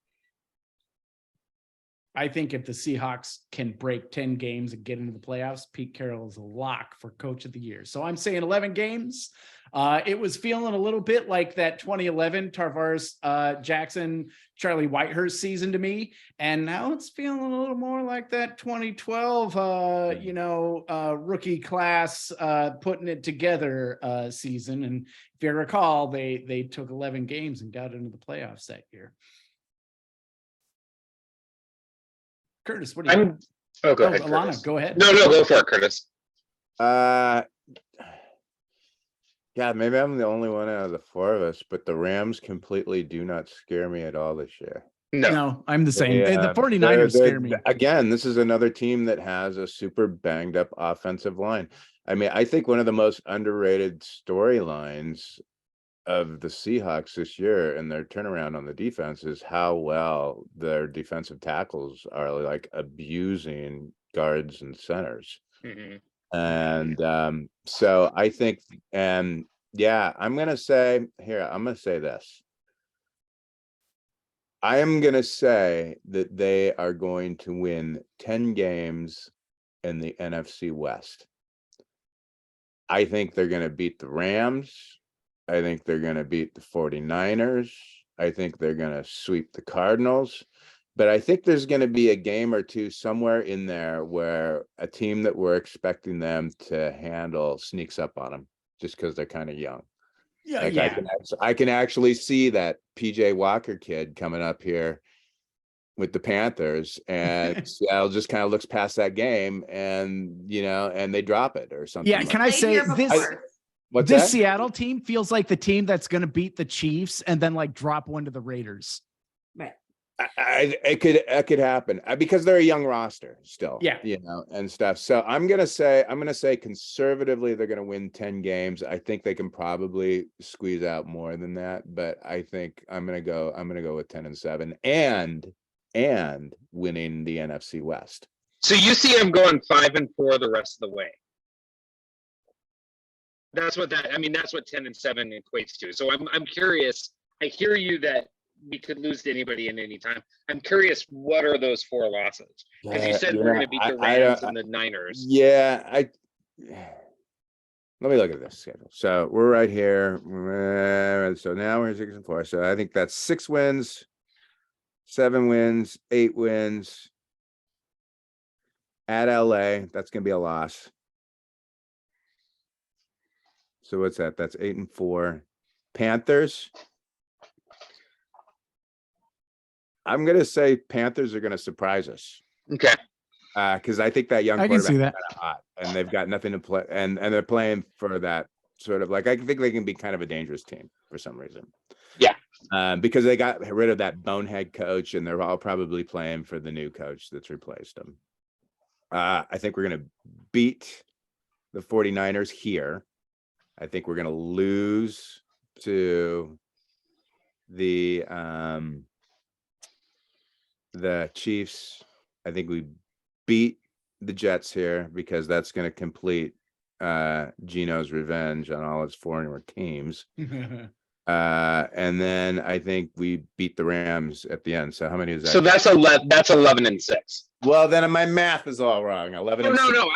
I think if the Seahawks can break 10 games and get into the playoffs, Pete Carroll is a lock for Coach of the Year. So I'm saying 11 games. It was feeling a little bit like that 2011 Tarvaris Jackson, Charlie Whitehurst season to me. And now it's feeling a little more like that 2012, rookie class putting it together season. And if you recall, they took 11 games and got into the playoffs that year. Curtis, what do you think? Oh, go ahead, Alana, Curtis. go ahead. No, go for it, Curtis. Yeah, maybe I'm the only one out of the 4 of us, but the Rams completely do not scare me at all this year. No, I'm the same. Yeah, The 49ers scare me. Again, this is another team that has a super banged up offensive line. I mean, I think one of the most underrated storylines of the Seahawks this year and their turnaround on the defense is how well their defensive tackles are like abusing guards and centers. Mhm. And so I think, and yeah, I'm going to say this. I am going to say that they are going to win 10 games in the NFC West. I think they're going to beat the Rams. I think they're going to beat the 49ers. I think they're going to sweep the Cardinals. But I think there's going to be a game or two somewhere in there where a team that we're expecting them to handle sneaks up on them just because they're kind of young. Yeah, Like yeah. I can actually see that PJ Walker kid coming up here with the Panthers, and Seattle just kind of looks past that game, and and they drop it or something. Yeah, can I Played say here this? before. What's This that? Seattle team feels like the team that's going to beat the Chiefs and then like drop one to the Raiders. Right. It could happen because they're a young roster still, Yeah. and stuff. So I'm gonna say conservatively they're gonna win 10 games. I think they can probably squeeze out more than that, but I think I'm gonna go with 10-7 and winning the NFC West. So you see him going 5-4 the rest of the way. That's what 10-7 equates to. So I'm curious. I hear you that we could lose to anybody in any time. I'm curious, what are those 4 losses? Because you said we're going to beat the Rams and the Niners. Yeah, let me look at this schedule. So we're right here. So now we're 6-4. So I think that's 6 wins, 7 wins, 8 wins. At LA, that's going to be a loss. So what's that? That's 8-4. Panthers. I'm going to say Panthers are going to surprise us. Okay. Because I think that young I can see quarterback that. is kind of hot, and they've got nothing to play, and they're playing for that sort of like I think they can be kind of a dangerous team for some reason. Yeah. Because they got rid of that bonehead coach, and they're all probably playing for the new coach that's replaced them. I think we're going to beat the 49ers here. I think we're going to lose to the Chiefs. I think we beat the Jets here because that's going to complete Gino's revenge on all his former teams. And then I think we beat the Rams at the end. So how many is that? So that's 11-6. Well, then my math is all wrong. 11. No.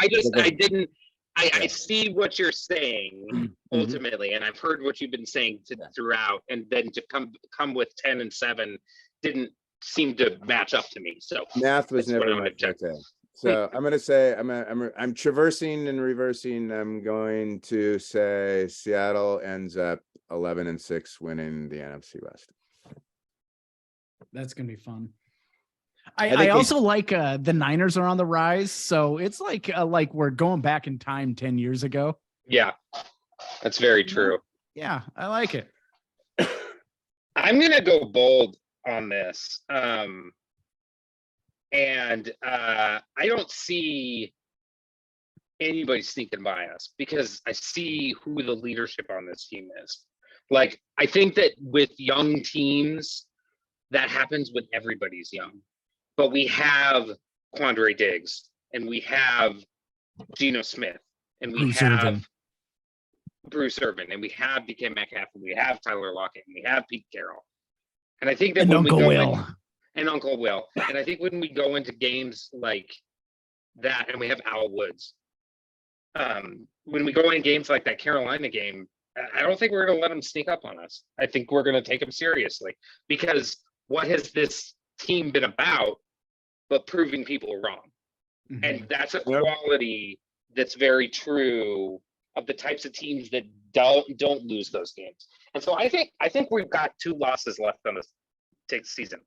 I see what you're saying ultimately, and I've heard what you've been saying throughout, and then to come with 10-7 didn't seem to match up to me. So math was never my forte. So I'm going to say I'm traversing and reversing. I'm going to say Seattle ends up 11-6, winning the NFC West. That's gonna be fun. I also like the Niners are on the rise, so it's like we're going back in time 10 years ago. Yeah, that's very true. Yeah, I like it. I'm gonna go bold on this, and I don't see anybody sneaking by us because I see who the leadership on this team is. Like, I think that with young teams, that happens when everybody's young. But we have Quandre Diggs, and we have Geno Smith, and we have Bruce Irvin, and we have DK Metcalf, and we have Tyler Lockett, and we have Pete Carroll. And I think that when Uncle we go Will. and Uncle Will, and I think when we go into games like that, and we have Al Woods, when we go in games like that Carolina game, I don't think we're going to let them sneak up on us. I think we're going to take them seriously, because what has this team been about but proving people wrong? Mm-hmm. And that's a quality that's very true of the types of teams that don't lose those games. And so I think we've got 2 losses left on this season,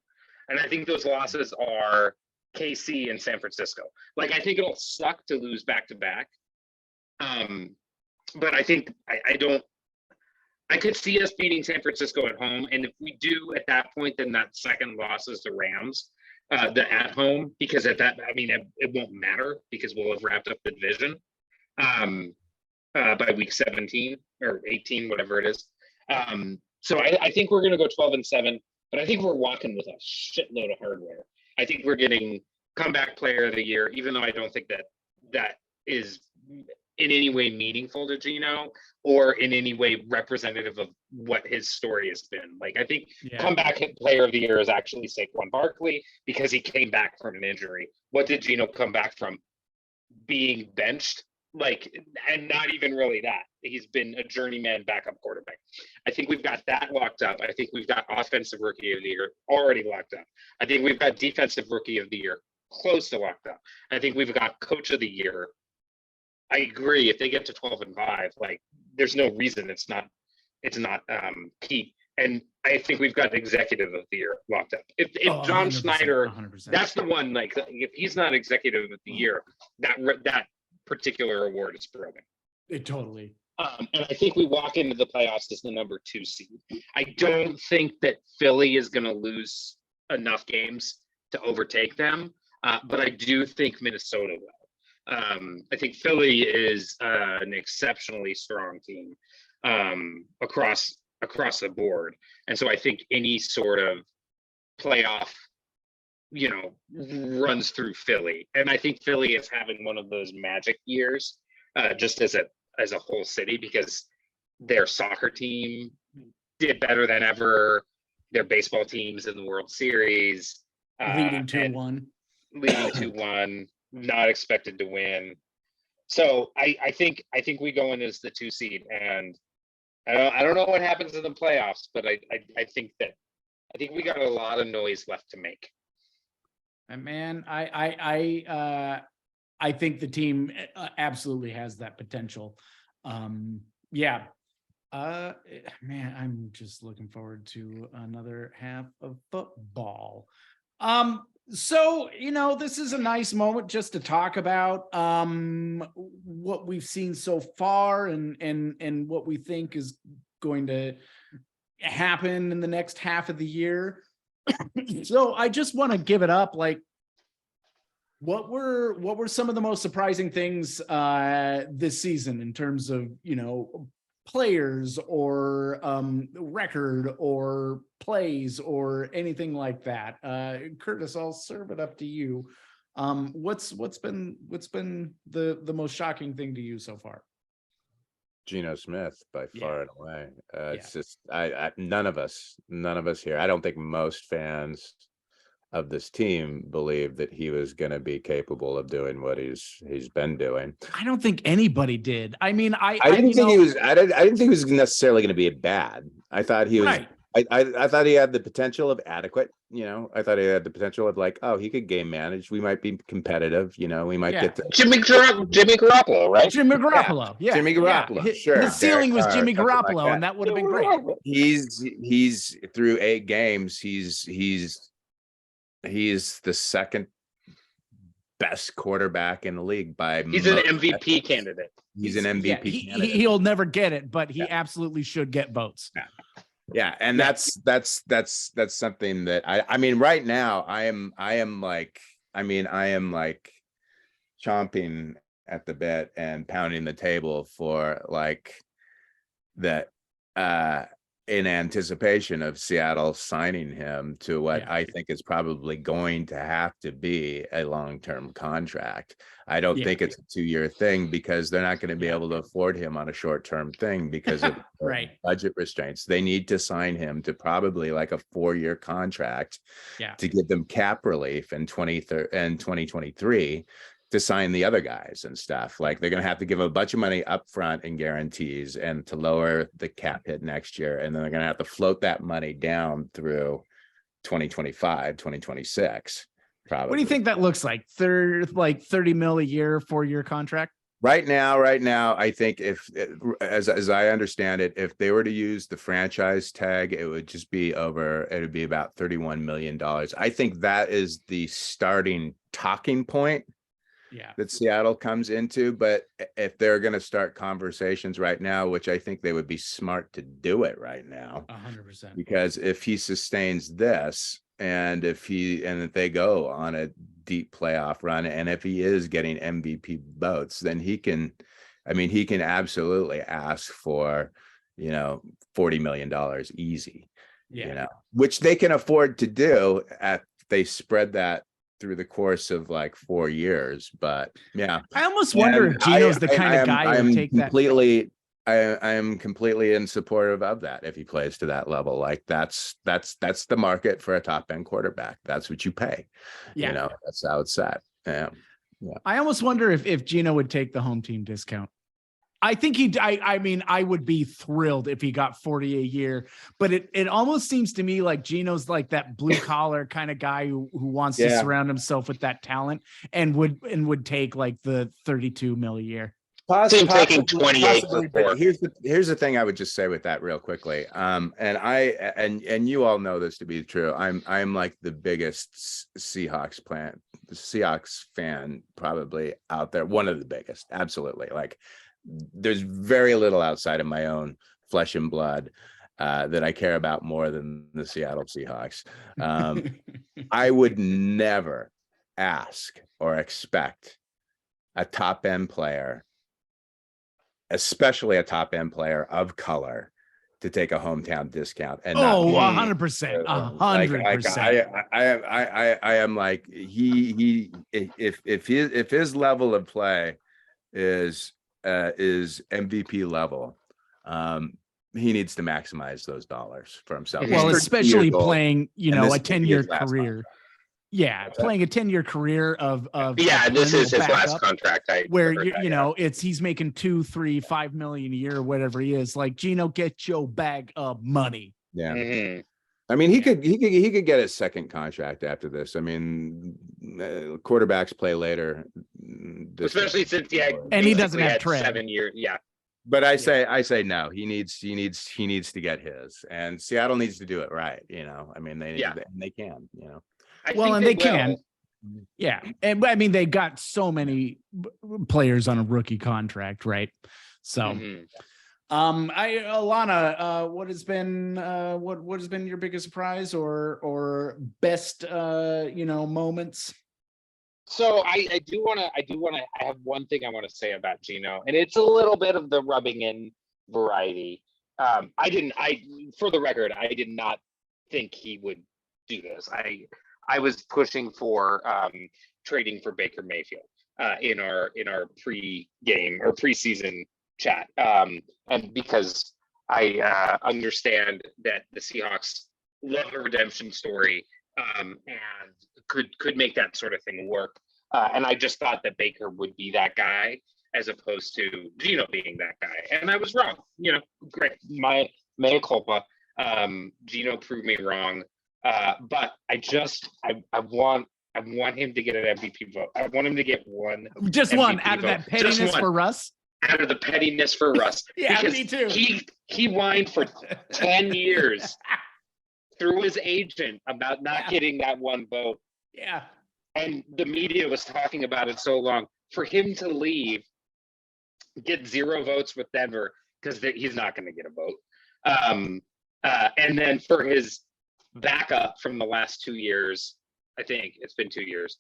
and I think those losses are KC and San Francisco. Like, I think it'll suck to lose back to back, but I think I could see us beating San Francisco at home, and if we do at that point, then that second loss is the Rams, the at home, because at that, I mean, it won't matter because we'll have wrapped up the division by week 17 or 18, whatever it is. So I think we're going to go 12-7, but I think we're walking with a shitload of hardware. I think we're getting comeback player of the year, even though I don't think that is in any way meaningful to Gino or in any way representative of what his story has been. Like, I think comeback player of the year is actually Saquon Barkley because he came back from an injury. What did Gino come back from? Being benched like, and not even really that. He's been a journeyman backup quarterback. I think we've got that locked up. I think we've got offensive rookie of the year already locked up. I think we've got defensive rookie of the year close to locked up. I think we've got coach of the year. I agree. If they get to 12-5, like, there's no reason it's not key. And I think we've got executive of the year locked up. If John 100%, Schneider, 100%. that's the one. Like, if he's not executive of the year, that particular award is broken. It totally. And I think we walk into the playoffs as the number 2 seed. I don't think that Philly is going to lose enough games to overtake them, but I do think Minnesota will. I think Philly is an exceptionally strong team across the board, and so I think any sort of playoff, runs through Philly, and I think Philly is having one of those magic years, just as a whole city, because their soccer team did better than ever. Their baseball teams in the World Series, Leading 2-1. leading 2-1, not expected to win. So I think we go in as the 2 seed, and I don't know what happens in the playoffs, but I think we got a lot of noise left to make. And man, I think the team absolutely has that potential. Yeah. Man, I'm just looking forward to another half of football. So, this is a nice moment just to talk about what we've seen so far and what we think is going to happen in the next half of the year. So I just want to give it up. Like, what were some of the most surprising things this season in terms of, players or record or plays or anything like that? Curtis, I'll serve it up to you. What's been the most shocking thing to you so far? Geno Smith by far and away. It's just none of us here. I don't think most fans of this team believe that he was going to be capable of doing what he's been doing. I don't think anybody did. I mean, I didn't think he was. I didn't think he was necessarily going to be bad. I thought he was. Right. I thought he had the potential of adequate. I thought he had the potential of like, he could game manage. We might be competitive. We might get to Jimmy Garoppolo, right? Jimmy Garoppolo, yeah. Jimmy Garoppolo, sure. His ceiling was Jimmy Garoppolo, and that would have been great. He's through 8 games. He's the second best quarterback in the league by. He's an MVP candidate. He's an MVP candidate. He'll never get it, but he absolutely should get votes. Yeah, and that's something that I mean right now I am like chomping at the bit and pounding the table for like that in anticipation of Seattle signing him to what I think is probably going to have to be a long-term contract. I don't think it's a 2-year thing because they're not going to be able to afford him on a short-term thing because of budget restraints. They need to sign him to probably like a 4-year contract to give them cap relief in 2023 to sign the other guys and stuff. Like they're going to have to give a bunch of money up front in guarantees and to lower the cap hit next year. And then they're going to have to float that money down through 2025, 2026. Probably. What do you think that looks like? 30 mil a year, 4-year contract? Right now, I think as I understand it, if they were to use the franchise tag, it would just be it would be about $31 million. I think that is the starting talking point that Seattle comes into. But if they're going to start conversations right now, which I think they would be smart to do it right now, 100%, because if he sustains this and if they go on a deep playoff run and if he is getting MVP votes, then he can absolutely ask for, $40 million easy, which they can afford to do they spread that through the course of like 4 years. But I almost wonder if Geno's the kind of guy who would take that. I am completely in support of that. If he plays to that level, like that's the market for a top end quarterback. That's what you pay. That's how it's set. Yeah. I almost wonder if Gino would take the home team discount. I think I mean, I would be thrilled if he got 40 a year, but it almost seems to me like Gino's like that blue collar kind of guy who wants to surround himself with that talent and would take like the 32 mil a year. Taking 28 but here's the thing I would just say with that real quickly. And you all know this to be true. I'm like the biggest Seahawks fan probably out there. One of the biggest, absolutely. Like, there's very little outside of my own flesh and blood that I care about more than the Seattle Seahawks. I would never ask or expect a top end player, especially a top end player of color, to take a hometown discount. And 100%, 100%. I am like, if his level of play is MVP level, he needs to maximize those dollars for himself. Well, especially playing, a 10-year career. Yeah, playing a 10-year career of this is his last contract. He's making 2, 3, 5 million a year, or whatever he is. Like, Gino, get your bag of money. Yeah. Mm-hmm. I mean, he could get his second contract after this. I mean, quarterbacks play later, especially since and he doesn't have 7 years. Yeah, but I say no. He needs to get his, and Seattle needs to do it right. I mean, they can. And they can. Yeah, and I mean, they got so many players on a rookie contract, right? So. Mm-hmm. Allanah, what has been your biggest surprise or best moments? So I have one thing I want to say about Gino, and it's a little bit of the rubbing in variety. For the record, I did not think he would do this. I was pushing for trading for Baker Mayfield in our pre-game or preseason chat, and because I understand that the Seahawks love a redemption story, and could make that sort of thing work, and I just thought that Baker would be that guy as opposed to Gino being that guy, and I was wrong. Great, my mea culpa. Gino proved me wrong, but I want him to get an MVP vote. I want him to get one. Just MVP one out of that pettiness for Russ. Out of the pettiness for Russ. Yeah, me too. He whined for 10 years through his agent about not getting that one vote. Yeah. And the media was talking about it so long. For him to leave, get 0 votes with Denver, because he's not going to get a vote. And then for his backup from the last 2 years, I think it's been 2 years,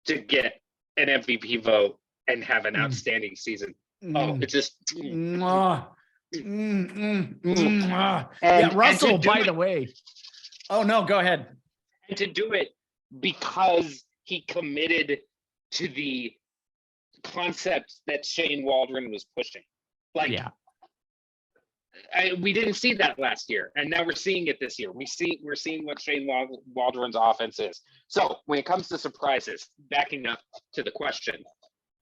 to get an MVP vote and have an outstanding season. Oh, it's just yeah, Russell, by the way. Oh no, go ahead. And to do it because he committed to the concept that Shane Waldron was pushing. We didn't see that last year, and now we're seeing it this year. We're seeing what Shane Waldron's offense is. So when it comes to surprises, backing up to the question,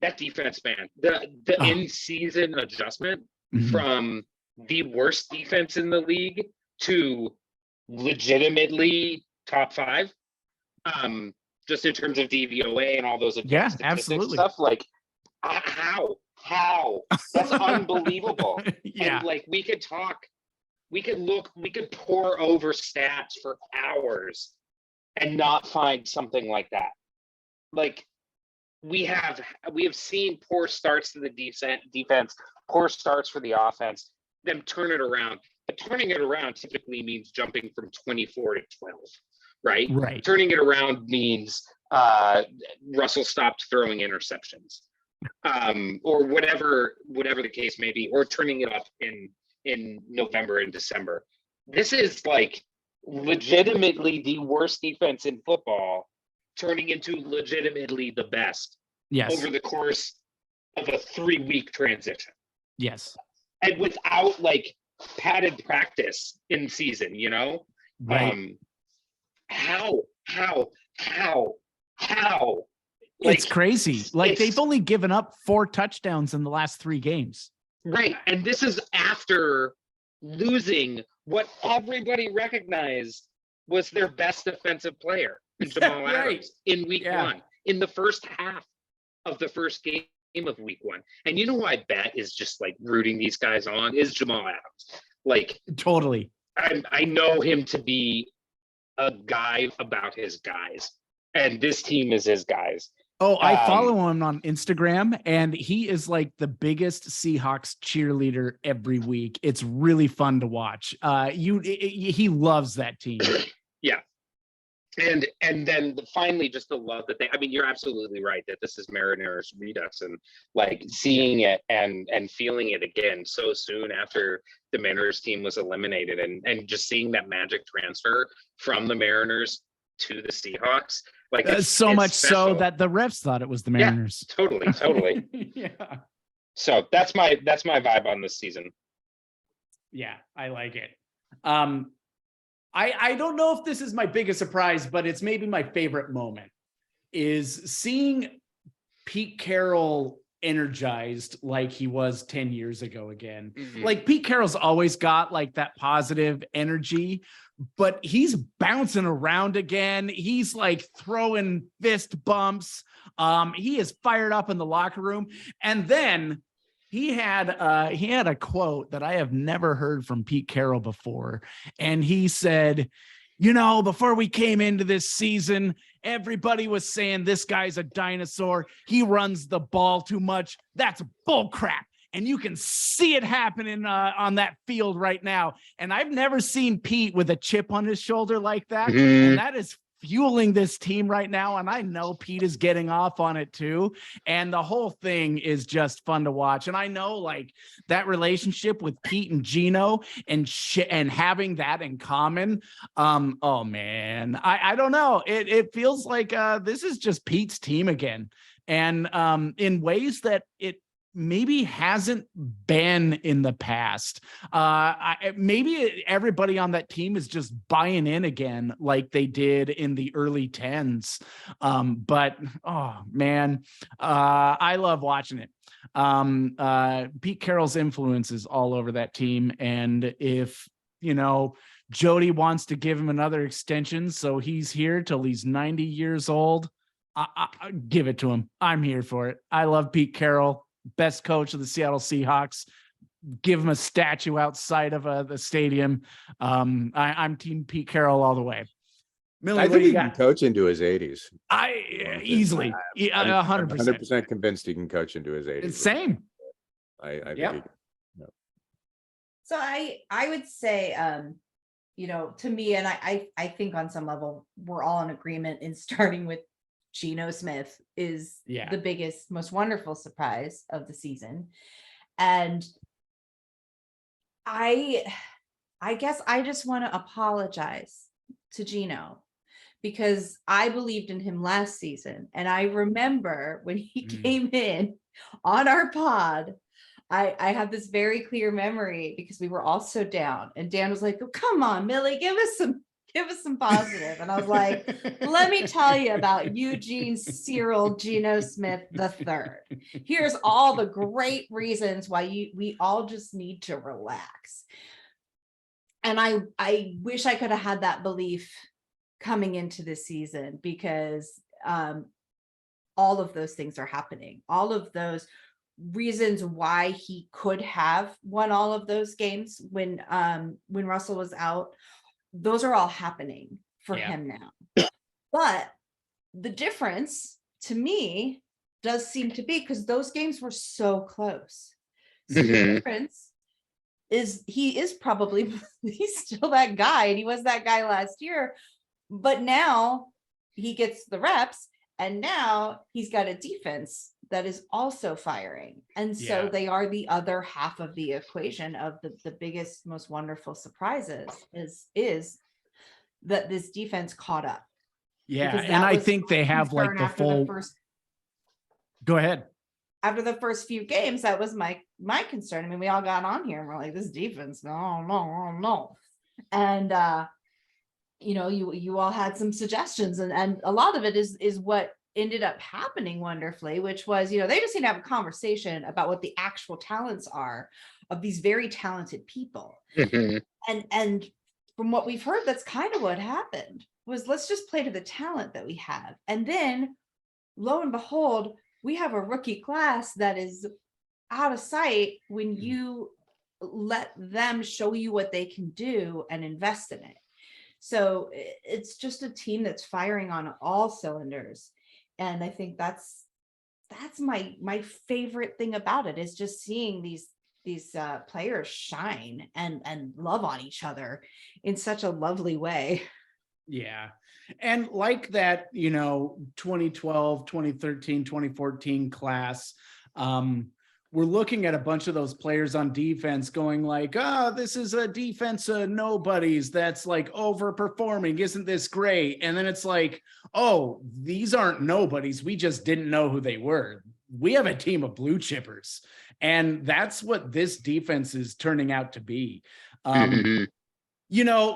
that defense, man, the in-season adjustment from the worst defense in the league to legitimately top 5, just in terms of DVOA and all those absolutely stuff. Like, how that's unbelievable. Yeah, and we could pour over stats for hours and not find something like that. Like, we have seen poor starts to the defense, poor starts for the offense, them turn it around. But turning it around typically means jumping from 24 to 12, right? Right. Turning it around means Russell stopped throwing interceptions, or whatever the case may be, or turning it up in November and December. This is like legitimately the worst defense in football turning into legitimately the best over the course of a 3-week transition. Yes. And without padded practice in season, Right. How It's crazy. Like they've it's- only given up 4 touchdowns in the last 3 games. Right. And this is after losing what everybody recognized was their best defensive player in Jamal Right. Adams in week Yeah. 1, in the first half of the first game of week 1. And you know who I bet is just like rooting these guys on is Jamal Adams. Like, Totally. I know him to be a guy about his guys, and this team is his guys. Oh, I follow him on Instagram, and he is like the biggest Seahawks cheerleader every week. It's really fun to watch. He loves that team. Yeah. And then finally just the love that I mean, you're absolutely right that this is Mariners Redux, and like seeing it and feeling it again so soon after the Mariners team was eliminated, and just seeing that magic transfer from the Mariners to the Seahawks. Like So it's much special. so that the refs thought it was the Mariners. Totally. Yeah. So that's my vibe on this season. Yeah, I like it. I don't know if this is my biggest surprise, but it's maybe my favorite moment is seeing Pete Carroll energized like he was 10 years ago again. Mhm. Like Pete Carroll's always got like that positive energy, but he's bouncing around again. He's like throwing fist bumps. He is fired up in the locker room. And then he had a quote that I have never heard from Pete Carroll before. And he said, you know, before we came into this season, everybody was saying this guy's a dinosaur. He runs the ball too much. That's bull crap. And you can see it happening on that field right now. And I've never seen Pete with a chip on his shoulder like that. Mhm. And that is fueling this team right now. And I know Pete is getting off on it too. And the whole thing is just fun to watch. And I know like that relationship with Pete and Gino and having that in common. Oh man, I don't know. It feels like this is just Pete's team again. And in ways that it maybe hasn't been in the past. Maybe everybody on that team is just buying in again like they did in the early 10s. But oh man, I love watching it. Pete Carroll's influence is all over that team. And if, you know, Jody wants to give him another extension so he's here till he's 90 years old, I give it to him. I'm here for it. I love Pete Carroll. Best coach of the Seattle Seahawks. Give him a statue outside of the stadium. I'm team Pete Carroll all the way. Millie, I what think do you he can got? coach into his 80s. Easily, 100%. 100% convinced he can coach into his 80s. Same. I think Yep. he can. So I would say, you know, to me, and I think on some level we're all in agreement in starting with Geno Smith is the biggest, most wonderful surprise of the season. And I guess I just want to apologize to Geno because I believed in him last season. And I remember when he came in on our pod, I have this very clear memory because we were all so down and Dan was like, oh, come on, Millie, give us some positive. And I was like, let me tell you about Eugene Cyril Geno Smith III. Here's all the great reasons why we all just need to relax. And I wish I could have had that belief coming into this season because all of those things are happening. All of those reasons why he could have won all of those games when Russell was out, those are all happening for him now. But the difference to me does seem to be because those games were so close. So the difference is he's still that guy, and he was that guy last year, but now he gets the reps, and now he's got a defense that is also firing. And so they are the other half of the equation of the biggest, most wonderful surprises is that this defense caught up. Yeah. And I think they have like the full go ahead. After the first few games, that was my concern. I mean, we all got on here and we're like, this defense, no. And you know, you all had some suggestions, and a lot of it is what ended up happening wonderfully, which was, they just need to have a conversation about what the actual talents are of these very talented people. Mhm. And from what we've heard, that's kind of what happened, was let's just play to the talent that we have. And then lo and behold, we have a rookie class that is out of sight when you let them show you what they can do and invest in it. So it's just a team that's firing on all cylinders. And I think that's my favorite thing about it, is just seeing these players shine and love on each other in such a lovely way. Yeah. And like that, 2012, 2013, 2014 class, we're looking at a bunch of those players on defense going like, this is a defense of nobodies that's like overperforming. Isn't this great? And then it's like, oh, these aren't nobodies. We just didn't know who they were. We have a team of blue chippers. And that's what this defense is turning out to be. Mhm.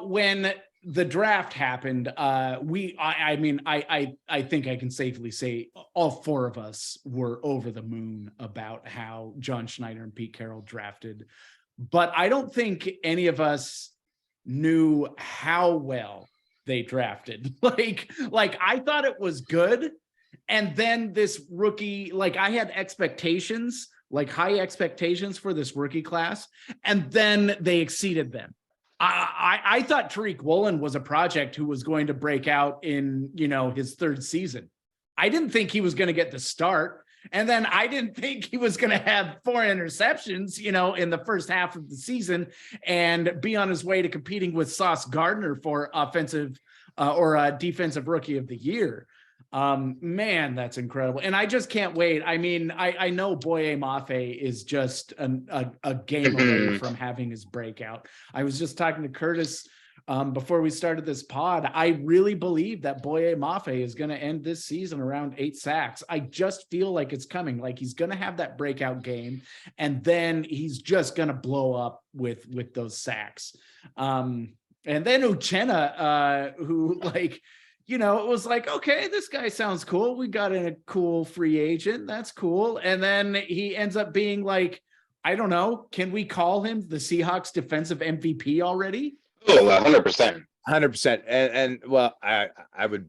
When the draft happened, I think I can safely say all four of us were over the moon about how John Schneider and Pete Carroll drafted, but I don't think any of us knew how well they drafted. Like I thought it was good, and then this rookie, like I had expectations, like high expectations for this rookie class, and then they exceeded them. I thought Tariq Woolen was a project who was going to break out in, his third season. I didn't think he was going to get the start. And then I didn't think he was going to have 4 interceptions, in the first half of the season and be on his way to competing with Sauce Gardner for offensive or defensive rookie of the year. Man, that's incredible. And I just can't wait. I mean, I know Boye Mafe is just a game away from having his breakout. I was just talking to Curtis before we started this pod. I really believe that Boye Mafe is going to end this season around 8 sacks. I just feel like it's coming. Like he's going to have that breakout game, and then he's just going to blow up with those sacks. And then Uchenna, who it was like, okay, this guy sounds cool. We got a cool free agent. That's cool. And then he ends up being like, I don't know, can we call him the Seahawks defensive MVP already? Oh, 100%. 100%. And well, I would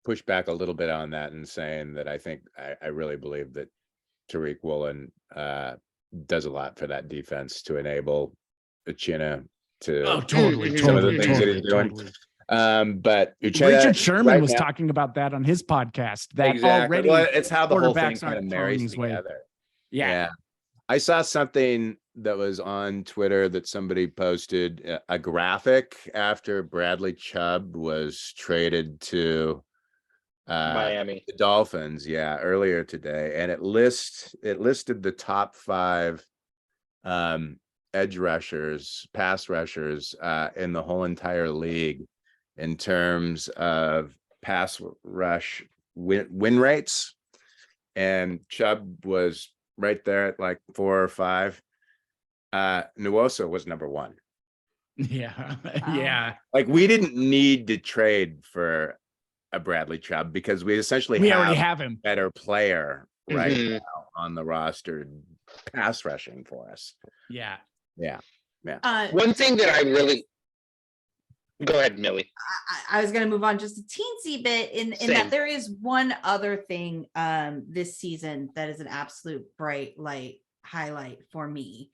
push back a little bit on that and saying that I really believe that Tariq Woolen does a lot for that defense to enable Uchenna to Totally. some of the things that he's doing. Totally. But Uchenna, Richard Sherman right was now, talking about that on his podcast. That exactly. already, well, it's how the whole thing quarterbacks kind of aren't marries throwing his way. together. Yeah. I saw something that was on Twitter that somebody posted a graphic after Bradley Chubb was traded to Miami. the Dolphins, earlier today, and it listed the top 5 edge rushers, pass rushers in the whole entire league in terms of pass rush win rates, and Chubb was right there at like 4 or 5. Nwosu was number 1. Yeah. Wow. Yeah. Like we didn't need to trade for a Bradley Chubb because we essentially already have him. Better player right Mhm. now on the roster pass rushing for us. Yeah. One thing that I really go ahead, Millie. I was going to move on just a teensy bit in Same. that there is one other thing this season that is an absolute bright light highlight for me.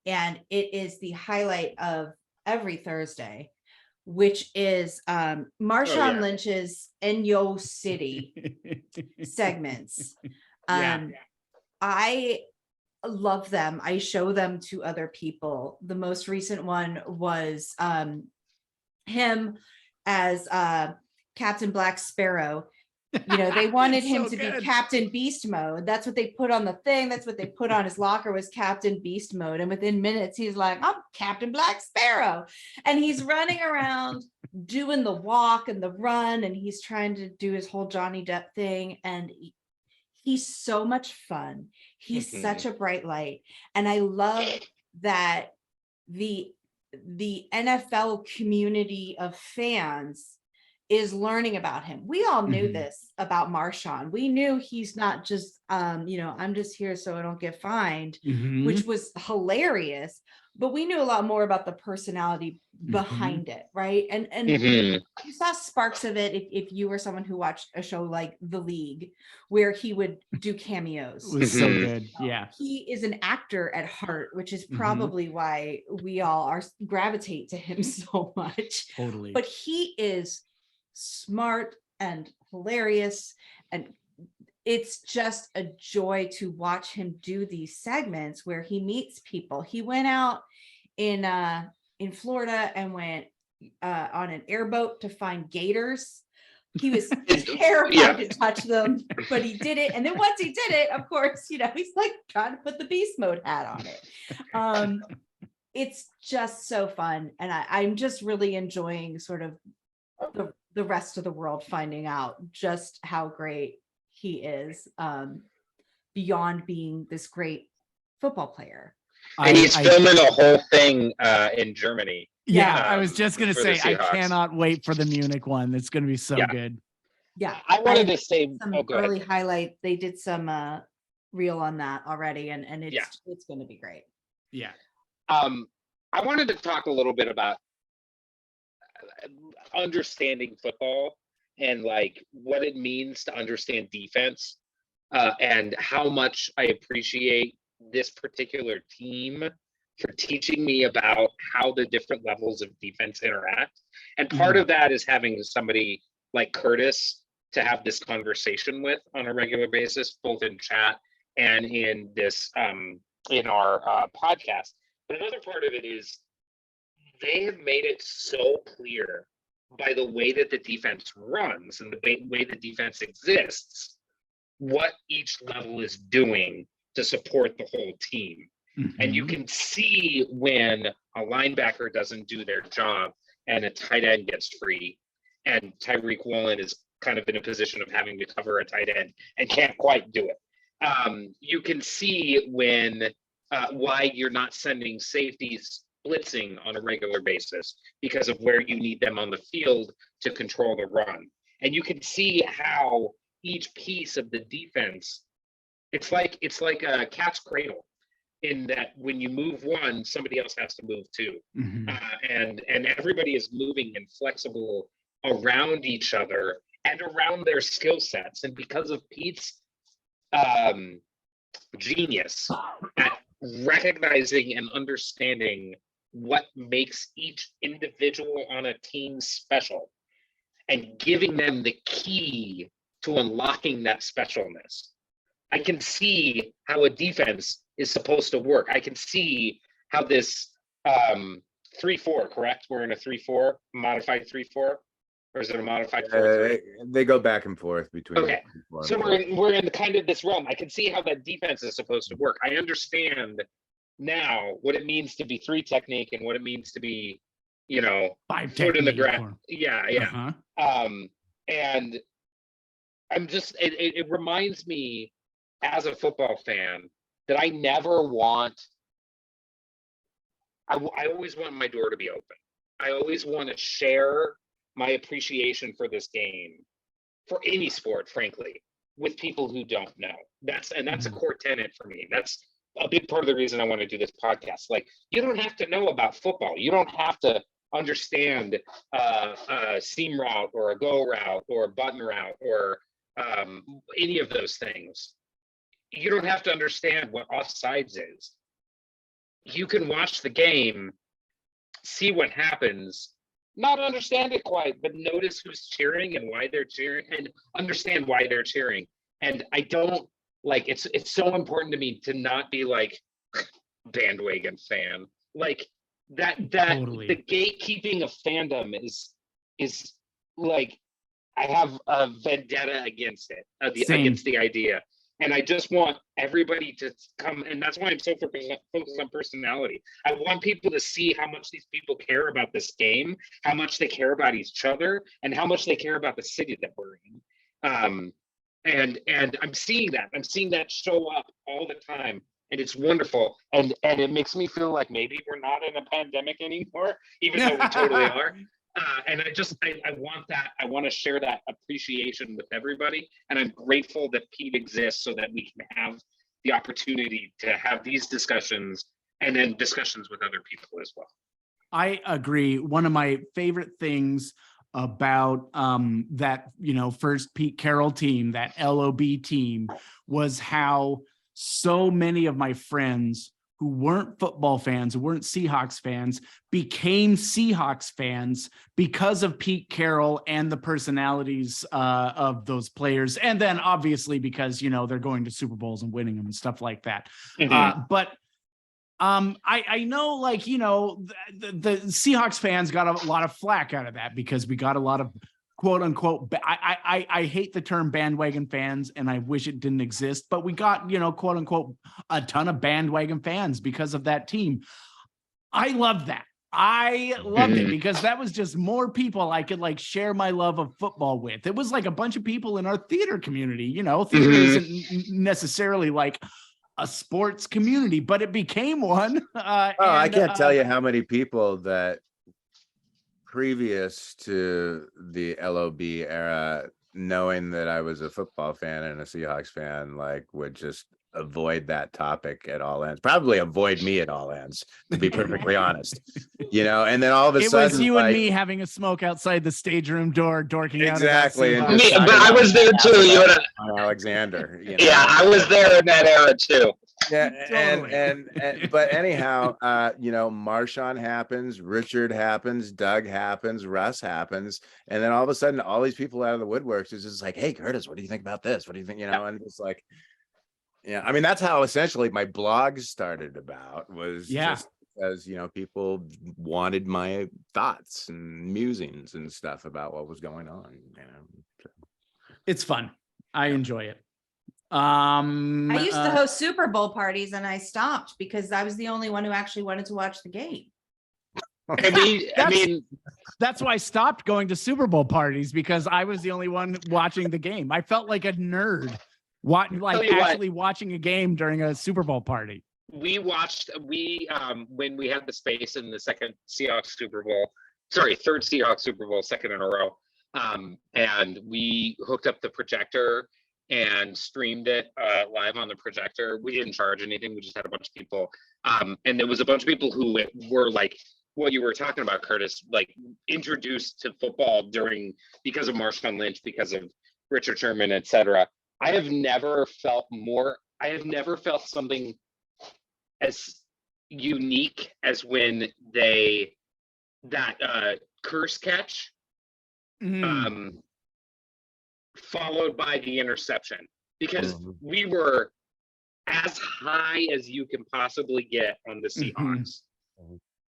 And it is the highlight of every Thursday, which is Marshawn Lynch's In Yo City segments. I love them. I show them to other people. The most recent one was him as Captain Black Sparrow. They wanted him So to good. be Captain Beast Mode. That's what they put on the thing. That's what they put on his locker, was Captain Beast Mode. And within minutes, he's like, I'm Captain Black Sparrow. And he's running around doing the walk and the run. And he's trying to do his whole Johnny Depp thing. And he's so much fun. He's such a bright light. And I love that the NFL community of fans is learning about him. We all knew Mhm. this about Marshawn. We knew he's not just, I'm just here so I don't get fined, Mhm. which was hilarious. But we knew a lot more about the personality behind it, right? And Mhm. you saw sparks of it if you were someone who watched a show like The League, where he would do cameos. It was so Mhm. good. Yeah. He is an actor at heart, which is Mhm. probably why we all gravitate to him so much. Totally. But he is smart and hilarious, and it's just a joy to watch him do these segments where he meets people. He went out in Florida and went on an airboat to find gators. He was terrified Yeah. to touch them, but he did it. And then once he did it, of course, he's like trying to put the beast mode hat on it. It's just so fun. And I'm just really enjoying sort of the rest of the world finding out just how great he is, beyond being this great football player. And he's filming a whole thing in Germany. Yeah, I was just going to for the say, I Seahawks. cannot wait for the Munich one. It's going to be so good. Yeah. I wanted to say some early highlight. They did some reel on that already, and it's going to be great. Yeah. I wanted to talk a little bit about understanding football and like what it means to understand defense, and how much I appreciate this particular team for teaching me about how the different levels of defense interact. And part of that is having somebody like Curtis to have this conversation with on a regular basis, both in chat and in this in our podcast. But another part of it is they have made it so clear by the way that the defense runs and the way the defense exists, what each level is doing to support the whole team. And you can see when a linebacker doesn't do their job and a tight end gets free, and Tyreek Woolen is kind of in a position of having to cover a tight end and can't quite do it. You can see when why you're not sending safeties blitzing on a regular basis because of where you need them on the field to control the run. And you can see how each piece of the defense, it's like a cat's cradle, in that when you move one, somebody else has to move two. And everybody is moving and flexible around each other and around their skill sets. And because of Pete's genius at recognizing and understanding what makes each individual on a team special and giving them the key to unlocking that specialness, I can see how a defense is supposed to work. I can see how this 3-4, correct? We're in a 3-4, modified 3-4, or is it a modified 4-3? They go back and forth between. Okay, so we're in the kind of this realm. I can see how that defense is supposed to work. I understand now what it means to be 3 technique and what it means to be, 5 foot in the technique ground. Yeah. And I'm just, it reminds me as a football fan that I never want, I always want my door to be open. I always want to share my appreciation for this game, for any sport, frankly, with people who don't know. That's a core tenet for me. That's a big part of the reason I want to do this podcast. Like, you don't have to know about football. You don't have to understand a seam route or a go route or a button route or any of those things. You don't have to understand what offsides is. You can watch the game, see what happens, not understand it quite, but notice who's cheering and why they're cheering and understand why they're cheering. And I don't like, it's so important to me to not be like bandwagon fan. Like that Totally. The gatekeeping of fandom is like, I have a vendetta against it, against the idea. And I just want everybody to come, and that's why I'm so focused on personality. I want people to see how much these people care about this game, how much they care about each other, and how much they care about the city that we're in. And I'm seeing that. I'm seeing that show up all the time, and it's wonderful. And it makes me feel like maybe we're not in a pandemic anymore, even though we totally are. And I want that. I want to share that appreciation with everybody. And I'm grateful that Pete exists so that we can have the opportunity to have these discussions and then discussions with other people as well. I agree. One of my favorite things about that, first Pete Carroll team, that LOB team, was how so many of my friends who weren't football fans, who weren't Seahawks fans, became Seahawks fans because of Pete Carroll and the personalities of those players. And then obviously because, they're going to Super Bowls and winning them and stuff like that. But I know, the Seahawks fans got a lot of flack out of that because we got a lot of quote unquote, I hate the term bandwagon fans and I wish it didn't exist, but we got, quote unquote, a ton of bandwagon fans because of that team. I loved that. I loved it because that was just more people I could share my love of football with. It was like a bunch of people in our theater community, theater isn't necessarily a sports community, but it became one. I can't tell you how many people that previous to the LOB era, knowing that I was a football fan and a Seahawks fan, would just avoid that topic at all ends, probably avoid me at all ends, to be perfectly honest, and then all of a sudden it was you and me having a smoke outside the stage room door, dorking exactly out. Exactly. But I was there too. You and Alexander. Yeah, I was there in that era too. Yeah, Totally. and but anyhow, Marshawn happens, Richard happens, Doug happens, Russ happens, and then all of a sudden, all these people out of the woodworks is just like, "Hey, Curtis, what do you think about this? What do you think?" And it's like, I mean, that's how essentially my blog started about, was just because people wanted my thoughts and musings and stuff about what was going on. It's fun. I enjoy it. I used to host Super Bowl parties and I stopped because I was the only one who actually wanted to watch the game. I mean, that's why I stopped going to Super Bowl parties, because I was the only one watching the game. I felt like a nerd watching a game during a Super Bowl party. We watched, when we had the space in the third Seahawks Super Bowl, second in a row. And we hooked up the projector and streamed it live on the projector. We didn't charge anything. We just had a bunch of people. And there was a bunch of people who were what you were talking about, Curtis, introduced to football because of Marshawn Lynch, because of Richard Sherman, etc. I have never felt something as unique as when that curse catch, followed by the interception, because we were as high as you can possibly get on the Seahawks.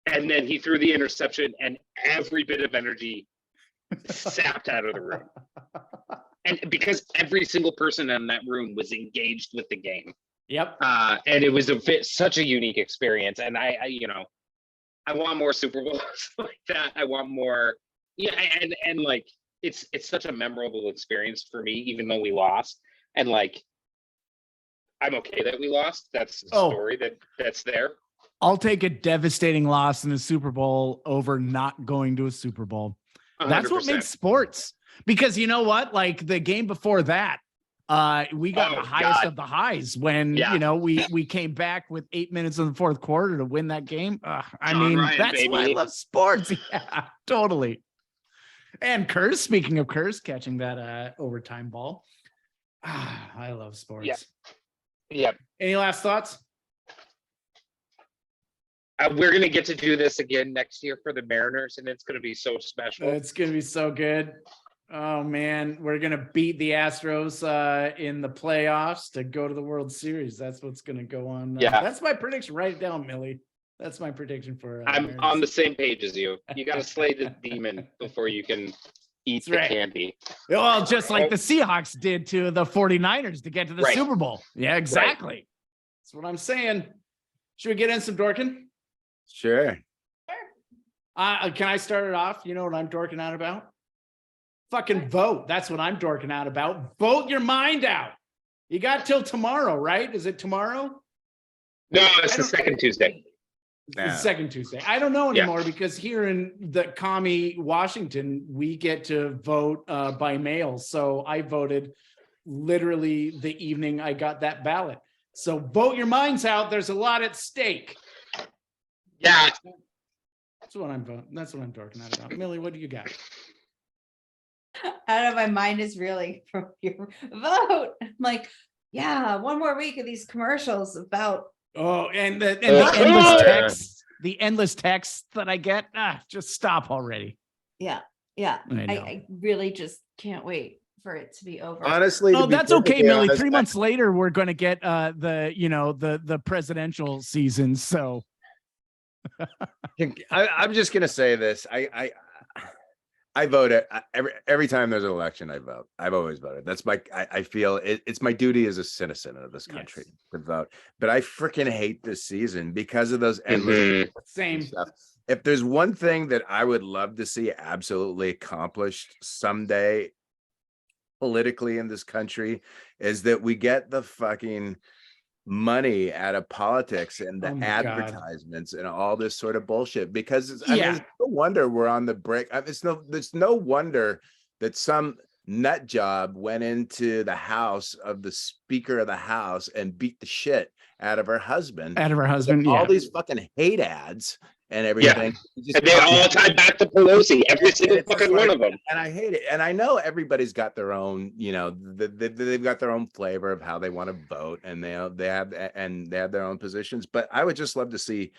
And then he threw the interception and every bit of energy sapped out of the room. And because every single person in that room was engaged with the game. Yep. And it was such a unique experience. And I want more Super Bowls like that. I want more. Yeah. And it's such a memorable experience for me, even though we lost. And I'm okay that we lost. That's the story that's there. I'll take a devastating loss in the Super Bowl over not going to a Super Bowl. 100%. That's what makes sports. Because you know what? The game before that, we got the highest of the highs when, we came back with 8 minutes in the fourth quarter to win that game. That's baby. Why I love sports. Yeah, totally. And Curse, speaking of Curse, catching that overtime ball. I love sports. Yeah. Any last thoughts? We're going to get to do this again next year for the Mariners, and it's going to be so special. It's going to be so good. Oh, man. We're going to beat the Astros in the playoffs to go to the World Series. That's what's going to go on. That's my prediction. Write it down, Millie. That's my prediction for I'm Mariners. On the same page as you. You got to slay the demon before you can eat the candy. Well, just like the Seahawks did to the 49ers to get to the Super Bowl. Yeah, exactly. Right. That's what I'm saying. Should we get in some dorking? Sure. Can I start it off? You know what I'm dorking out about? Fucking vote. That's what I'm dorking out about. Vote your mind out. You got till tomorrow, right? Is it tomorrow? No, it's the second Tuesday. Nah. The second Tuesday. I don't know Yeah. anymore because here in the commie Washington, we get to vote by mail. So I voted literally the evening I got that ballot. So vote your minds out. There's a lot at stake. Yeah. That's what I'm voting. That's what I'm talking about. Millie, what do you got? I don't know, my mind is reeling from your vote. I'm like, yeah, one more week of these commercials about Oh, and the endless texts that I get. Just stop already. yeah. I know. I really just can't wait for it to be over. Honestly, Oh, to be that's okay, perfectly Millie. honest, 3 months later, we're going to get the presidential season. So I'm just gonna say this. I vote every time there's an election. I vote. I've always voted. That's I feel it's my duty as a citizen of this country to vote. But I freaking hate this season because of those endless same stuff. If there's one thing that I would love to see absolutely accomplished someday politically in this country, is that we get the fucking money out of politics and the Oh my advertisements and all this sort of bullshit, because it's Yeah. no wonder we're on the break. There's no wonder that some nut job went into the house of the Speaker of the House and beat the shit out of her husband. All these fucking hate ads and everything. And they all tie back to Pelosi, every single fucking one of them. And I hate it. And I know everybody's got their own, they've got their own flavor of how they want to vote, and they have their own positions. But I would just love to see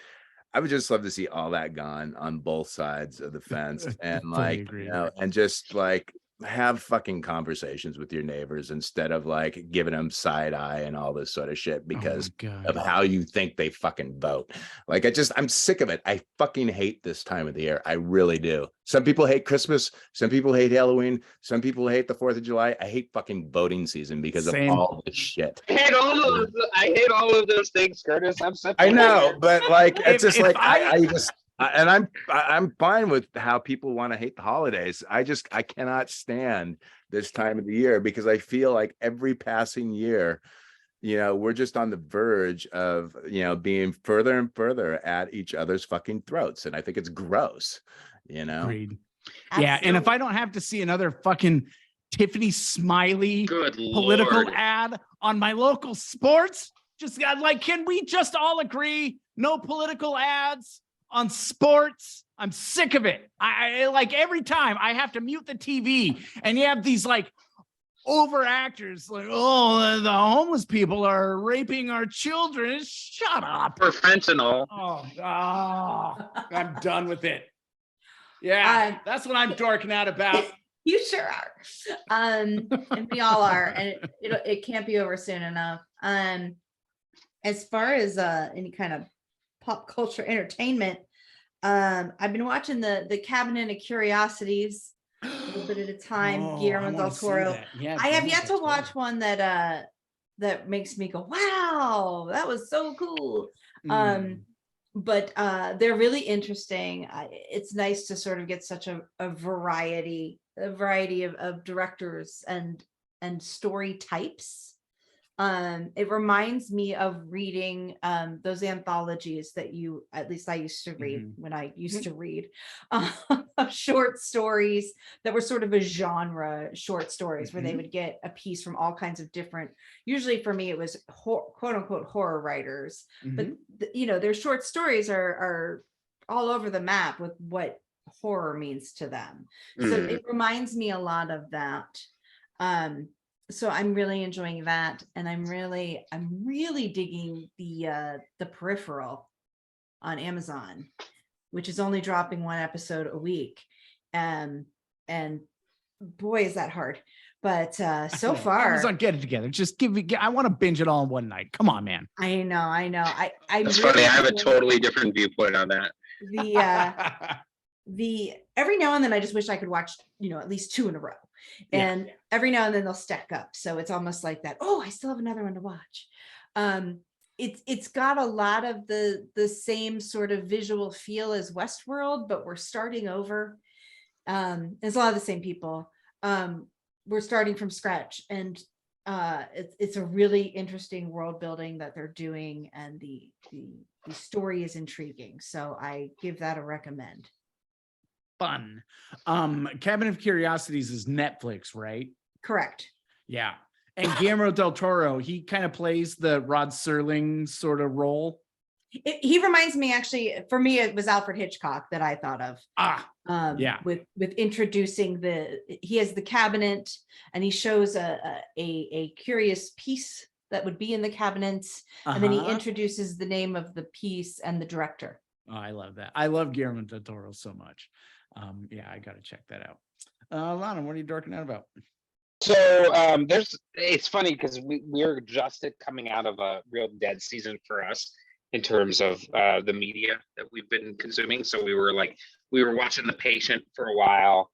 all that gone on both sides of the fence, and and just like have fucking conversations with your neighbors instead of like giving them side eye and all this sort of shit because of how you think they fucking vote. Like I'm sick of it. I fucking hate this time of the year. I really do. Some people hate Christmas. Some people hate Halloween. Some people hate the 4th of July. I hate fucking voting season because of all this shit. I hate all of those things, Curtis. I know, but like it's just like I'm fine with how people want to hate the holidays. I cannot stand this time of the year because I feel like every passing year, we're just on the verge of, being further and further at each other's fucking throats. And I think it's gross, Agreed. Yeah. And if I don't have to see another fucking Tiffany Smiley political ad on my local sports, can we just all agree no political ads on sports? I'm sick of it. I like every time I have to mute the TV and you have these like over actors like, oh, the homeless people are raping our children. Shut up. For fentanyl. I'm done with it. Yeah, that's what I'm dorking out about. You sure are. And we all are, and it can't be over soon enough. As far as any kind of pop culture entertainment, I've been watching the Cabinet of Curiosities a little bit at a time. Guillermo del Toro. I have yet to watch one that makes me go, wow, that was so cool. But they're really interesting. It's nice to sort of get such a variety of directors and story types. It reminds me of reading those anthologies that at least I used to read when I used to read short stories that were sort of a genre short stories where they would get a piece from all kinds of different, usually for me it was quote unquote horror writers, but their short stories are all over the map with what horror means to them. So it reminds me a lot of that. So I'm really enjoying that, and I'm really digging the Peripheral on Amazon, which is only dropping one episode a week, and boy is that hard. But so far, Amazon, get it together. Just give me. I want to binge it all in one night. Come on, man. I know. It's really funny. I have a totally different viewpoint on that. The every now and then I just wish I could watch at least 2 in a row, and every now and then they'll stack up, so it's almost like that. Oh, I still have another one to watch. It's got a lot of the same sort of visual feel as Westworld, but we're starting over. It's a lot of the same people. We're starting from scratch, and it's a really interesting world building that they're doing, and the the story is intriguing. So I give that a recommend. Fun. Cabinet of Curiosities is Netflix, right? Correct. Yeah. And Guillermo del Toro, he kind of plays the Rod Serling sort of role. He reminds me, actually, for me, it was Alfred Hitchcock that I thought of. Yeah. With introducing he has the cabinet, and he shows a curious piece that would be in the cabinets, and then he introduces the name of the piece and the director. Oh, I love that. I love Guillermo del Toro so much. Yeah, I got to check that out. Allanah, what are you dorking out about? So it's funny because we're just coming out of a real dead season for us in terms of the media that we've been consuming. So we were watching The Patient for a while,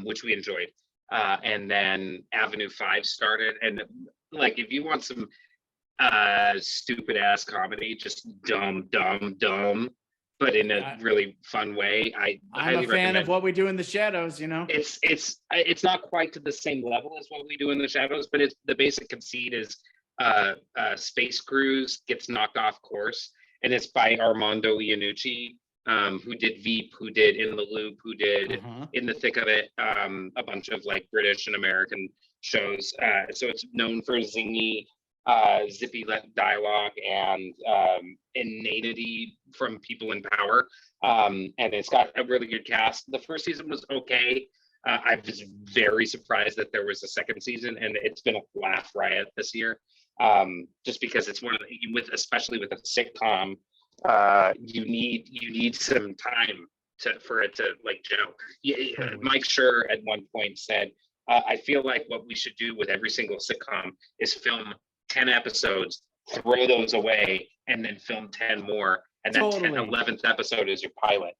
which we enjoyed. And then Avenue 5 started. And like, if you want some stupid ass comedy, just dumb, but in a really fun way, I'm a fan of What We Do in the Shadows, you know. It's not quite to the same level as What We Do in the Shadows, but it's the basic conceit is space cruise gets knocked off course, and it's by Armando Iannucci, who did Veep, who did In the Loop, who did In the Thick of It, a bunch of like British and American shows. So it's known for zingy, zippy dialogue and innatity from people in power, and it's got a really good cast. The first season was okay. I was very surprised that there was a second season, and it's been a laugh riot this year, just because it's one of the, especially with a sitcom, you need some time for it to like gel. Mike Schur at one point said, I feel like what we should do with every single sitcom is film 10 episodes, throw those away, and then film 10 more. And that 11th episode is your pilot,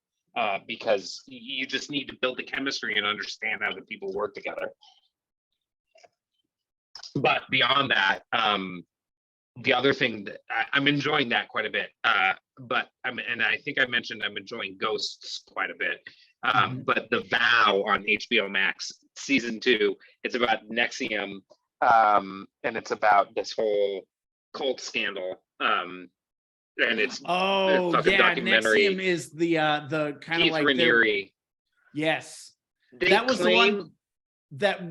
because you just need to build the chemistry and understand how the people work together. But beyond that, the other thing that I'm enjoying that quite a bit, but I think I mentioned I'm enjoying Ghosts quite a bit. But The Vow on HBO Max season 2, it's about NXIVM. And it's about this whole cult scandal, and it's documentary. NXIVM is the kind of like Raniere. Yes, that was the one that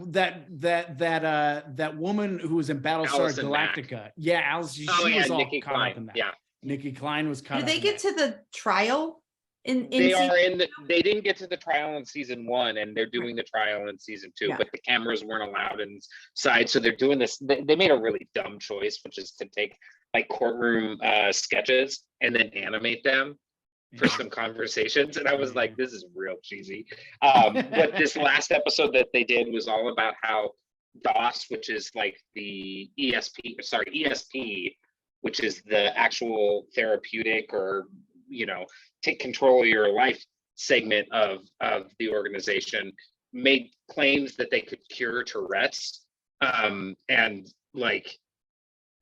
woman who was in Battlestar Galactica. Yeah, Alice. She was all Nikki caught Klein. up in that. Yeah, Nikki Klein was caught. Did they get to the trial? They didn't get to the trial in season 1, and they're doing the trial in season 2, but the cameras weren't allowed inside, so they're doing this. They made a really dumb choice, which is to take like courtroom sketches and then animate them for some conversations, and I was like, this is real cheesy. But this last episode that they did was all about how DOS, which is like the ESP, which is the actual therapeutic or take control of your life segment of the organization, made claims that they could cure Tourette's, and like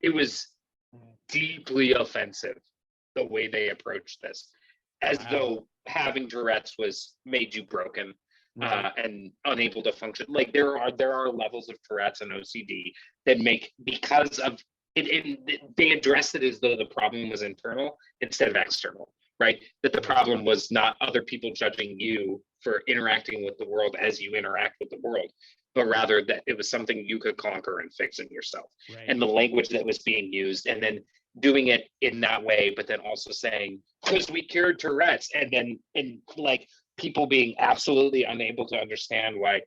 it was deeply offensive the way they approached this, as though having Tourette's made you broken, and unable to function. Like there are levels of Tourette's and OCD that make, because of it, they addressed it as though the problem was internal instead of external. Right? That the problem was not other people judging you for interacting with the world as you interact with the world, but rather that it was something you could conquer and fix in yourself. Right. And the language that was being used, and then doing it in that way, but then also saying, because we cured Tourette's, and like people being absolutely unable to understand why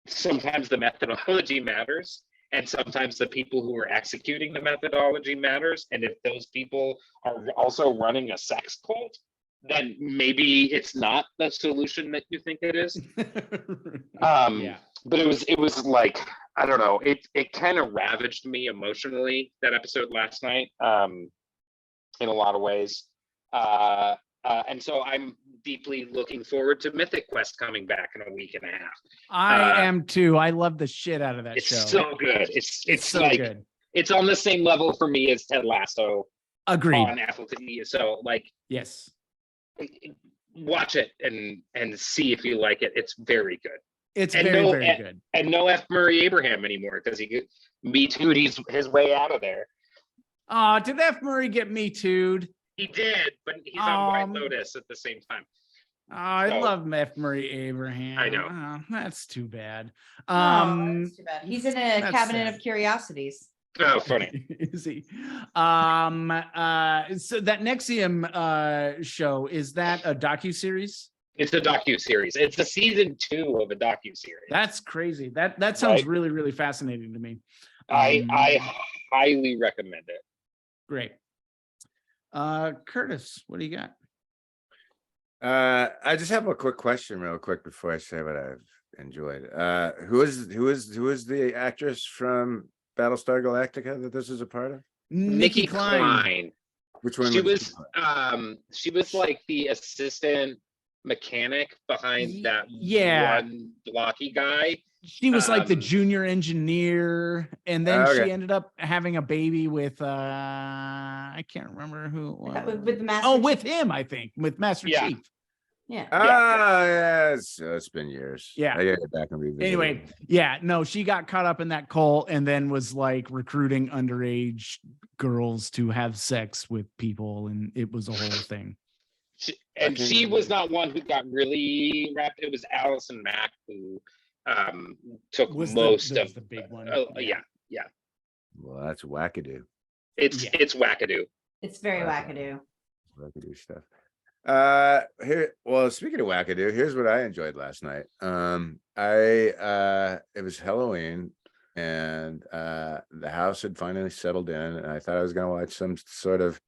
sometimes the methodology matters. And sometimes the people who are executing the methodology matters. And if those people are also running a sex cult, then maybe it's not the solution that you think it is. But it was like, I don't know, it kind of ravaged me emotionally, that episode last night, in a lot of ways. And so I'm deeply looking forward to Mythic Quest coming back in a week and a half. I am too. I love the shit out of that show. It's so good. It's so like, good. It's on the same level for me as Ted Lasso. Agreed. On Apple TV. So like, yes, watch it and see if you like it. It's very good. It's very good. And no F. Murray Abraham anymore, because Me Too'd his way out of there. Did F. Murray get Me Too'd? He did, but he's on White Um, Lotus at the same time. Oh, I So- love F. Murray Abraham. I know. Oh, that's too bad. That's too bad. He's in a that's cabinet sad. of curiosities. Oh, funny. Is he? So that NXIVM show, is that a docu-series? It's a docu-series. It's a season 2 of a docu-series. That's crazy. That sounds Right. really, really fascinating to me. I highly recommend it. Great. Curtis, what do you got? I just have a quick question real quick before I say what I've enjoyed. Who is the actress from Battlestar Galactica that this is a part of? Nikki Klein. Which one? She was like the assistant mechanic behind that Yeah. one blocky guy. She was like the Um, junior engineer, and then Okay. she ended up having a baby with I can't remember who it was. With the Master Oh, with Chief. him, I think, with Master Yeah. Chief. Yeah. Yes, it's been years. Yeah. I gotta get back and revisit. Anyway, it. yeah, no, she got caught up in that cult and then was like recruiting underage girls to have sex with people, and it was a whole thing. She was not one who got really wrapped. It was Allison Mack who took Was most the of the big one. Oh yeah, Well, that's wackadoo. it's Yeah. it's wackadoo. It's very Wow. wackadoo. Stuff. Here. Well, speaking of wackadoo, here's what I enjoyed last night. It was Halloween, and the house had finally settled in, and I thought I was gonna watch some sort of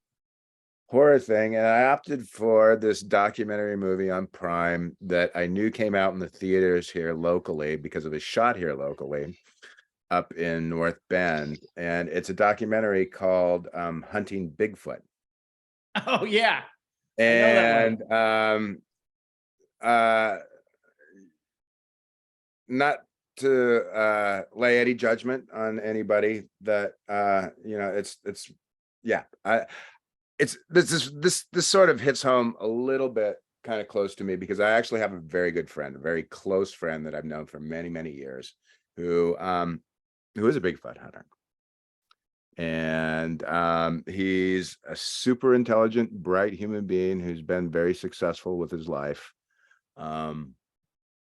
horror thing, and I opted for this documentary movie on Prime that I knew came out in the theaters here locally because it was shot here locally up in North Bend, and it's a documentary called Hunting Bigfoot. Oh yeah. know that And not to lay any judgment on anybody that this sort of hits home a little bit kind of close to me because I actually have a very good friend, a very close friend that I've known for many, many years who is a Bigfoot hunter. And he's a super intelligent, bright human being who's been very successful with his life.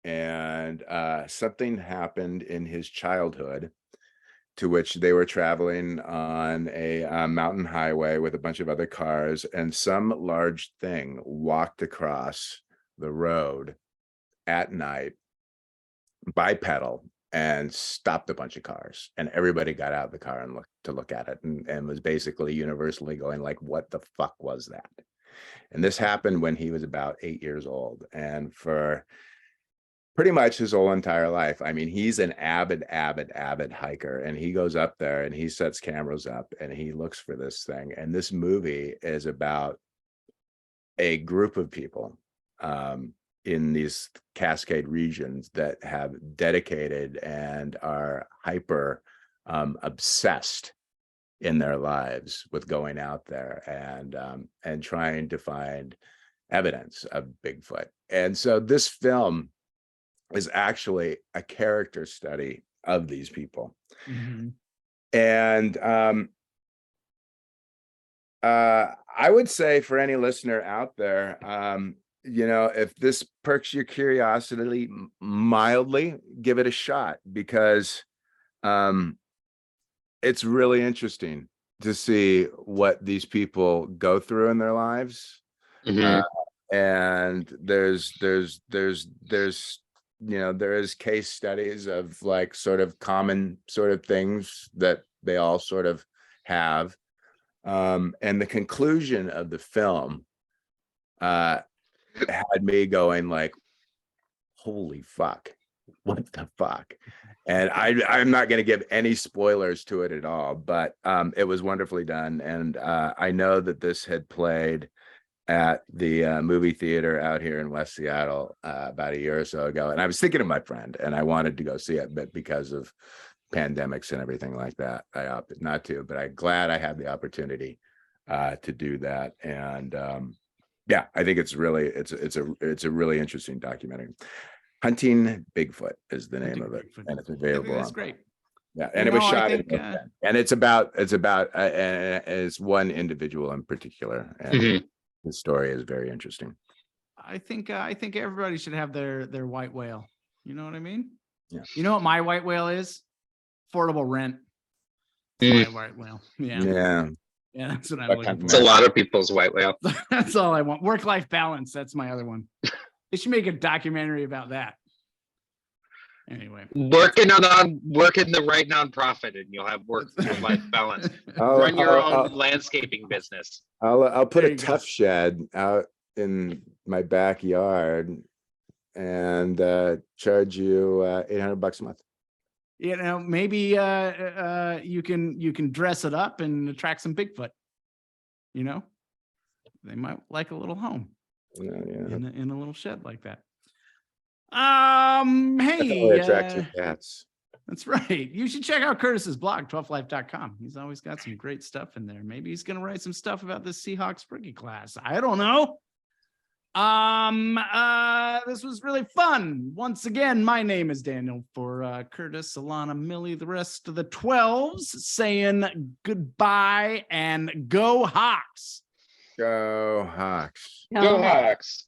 And something happened in his childhood to which they were traveling on a mountain highway with a bunch of other cars, and some large thing walked across the road at night, bipedal, and stopped a bunch of cars, and everybody got out of the car and look at it, and was basically universally going like, what the fuck was that? And this happened when he was about 8 years old, and for pretty much his whole entire life. I mean, he's an avid hiker, and he goes up there and he sets cameras up and he looks for this thing. And this movie is about a group of people in these Cascade regions that have dedicated and are hyper obsessed in their lives with going out there and trying to find evidence of Bigfoot. And so this film is actually a character study of these people. Mhm. And I would say for any listener out there, if this perks your curiosity mildly, give it a shot, because it's really interesting to see what these people go through in their lives. Mhm. And there is case studies of like sort of common sort of things that they all sort of have. And the conclusion of the film had me going like, holy fuck, what the fuck? And I'm not going to give any spoilers to it at all, but it was wonderfully done. And I know that this had played at the movie theater out here in West Seattle about a year or so ago. And I was thinking of my friend and I wanted to go see it, but because of pandemics and everything like that, I opted not to, but I'm glad I had the opportunity to do that. And I think it's a really interesting documentary. Hunting Bigfoot is the name Hunting of it. Bigfoot. And it's I think available. that's great. Yeah, and You it was know, I shot think, and it's about as one individual in particular, and Mhm. the story is very interesting. I think everybody should have their white whale. You know what I mean? Yeah. You know what my white whale is? Affordable rent. It's Mm. my white whale. Yeah. Yeah, That's what I'm That looking kind of It's a for. lot of people's white whale. That's all I want. Work-life balance. That's my other one. They should make a documentary about that. Anyway. Working the right nonprofit, and you'll have work-life balance. I'll- Run your I'll- own landscaping business. I'll put There a you go. tough shed out in my backyard and charge you $800 a month. You know, maybe you can dress it up and attract some Bigfoot. You know, they might like a little home Yeah, in a little shed like that. Definitely Hey, attracts your cats. that's right. You should check out Curtis's blog, 12life.com. He's always got some great stuff in there. Maybe he's going to write some stuff about this Seahawks rookie class. I don't know. This was really fun. Once again, my name is Daniel. For Curtis, Allanah, Millie, the rest of the 12s, saying goodbye and go Hawks. Go Hawks. Go Hawks.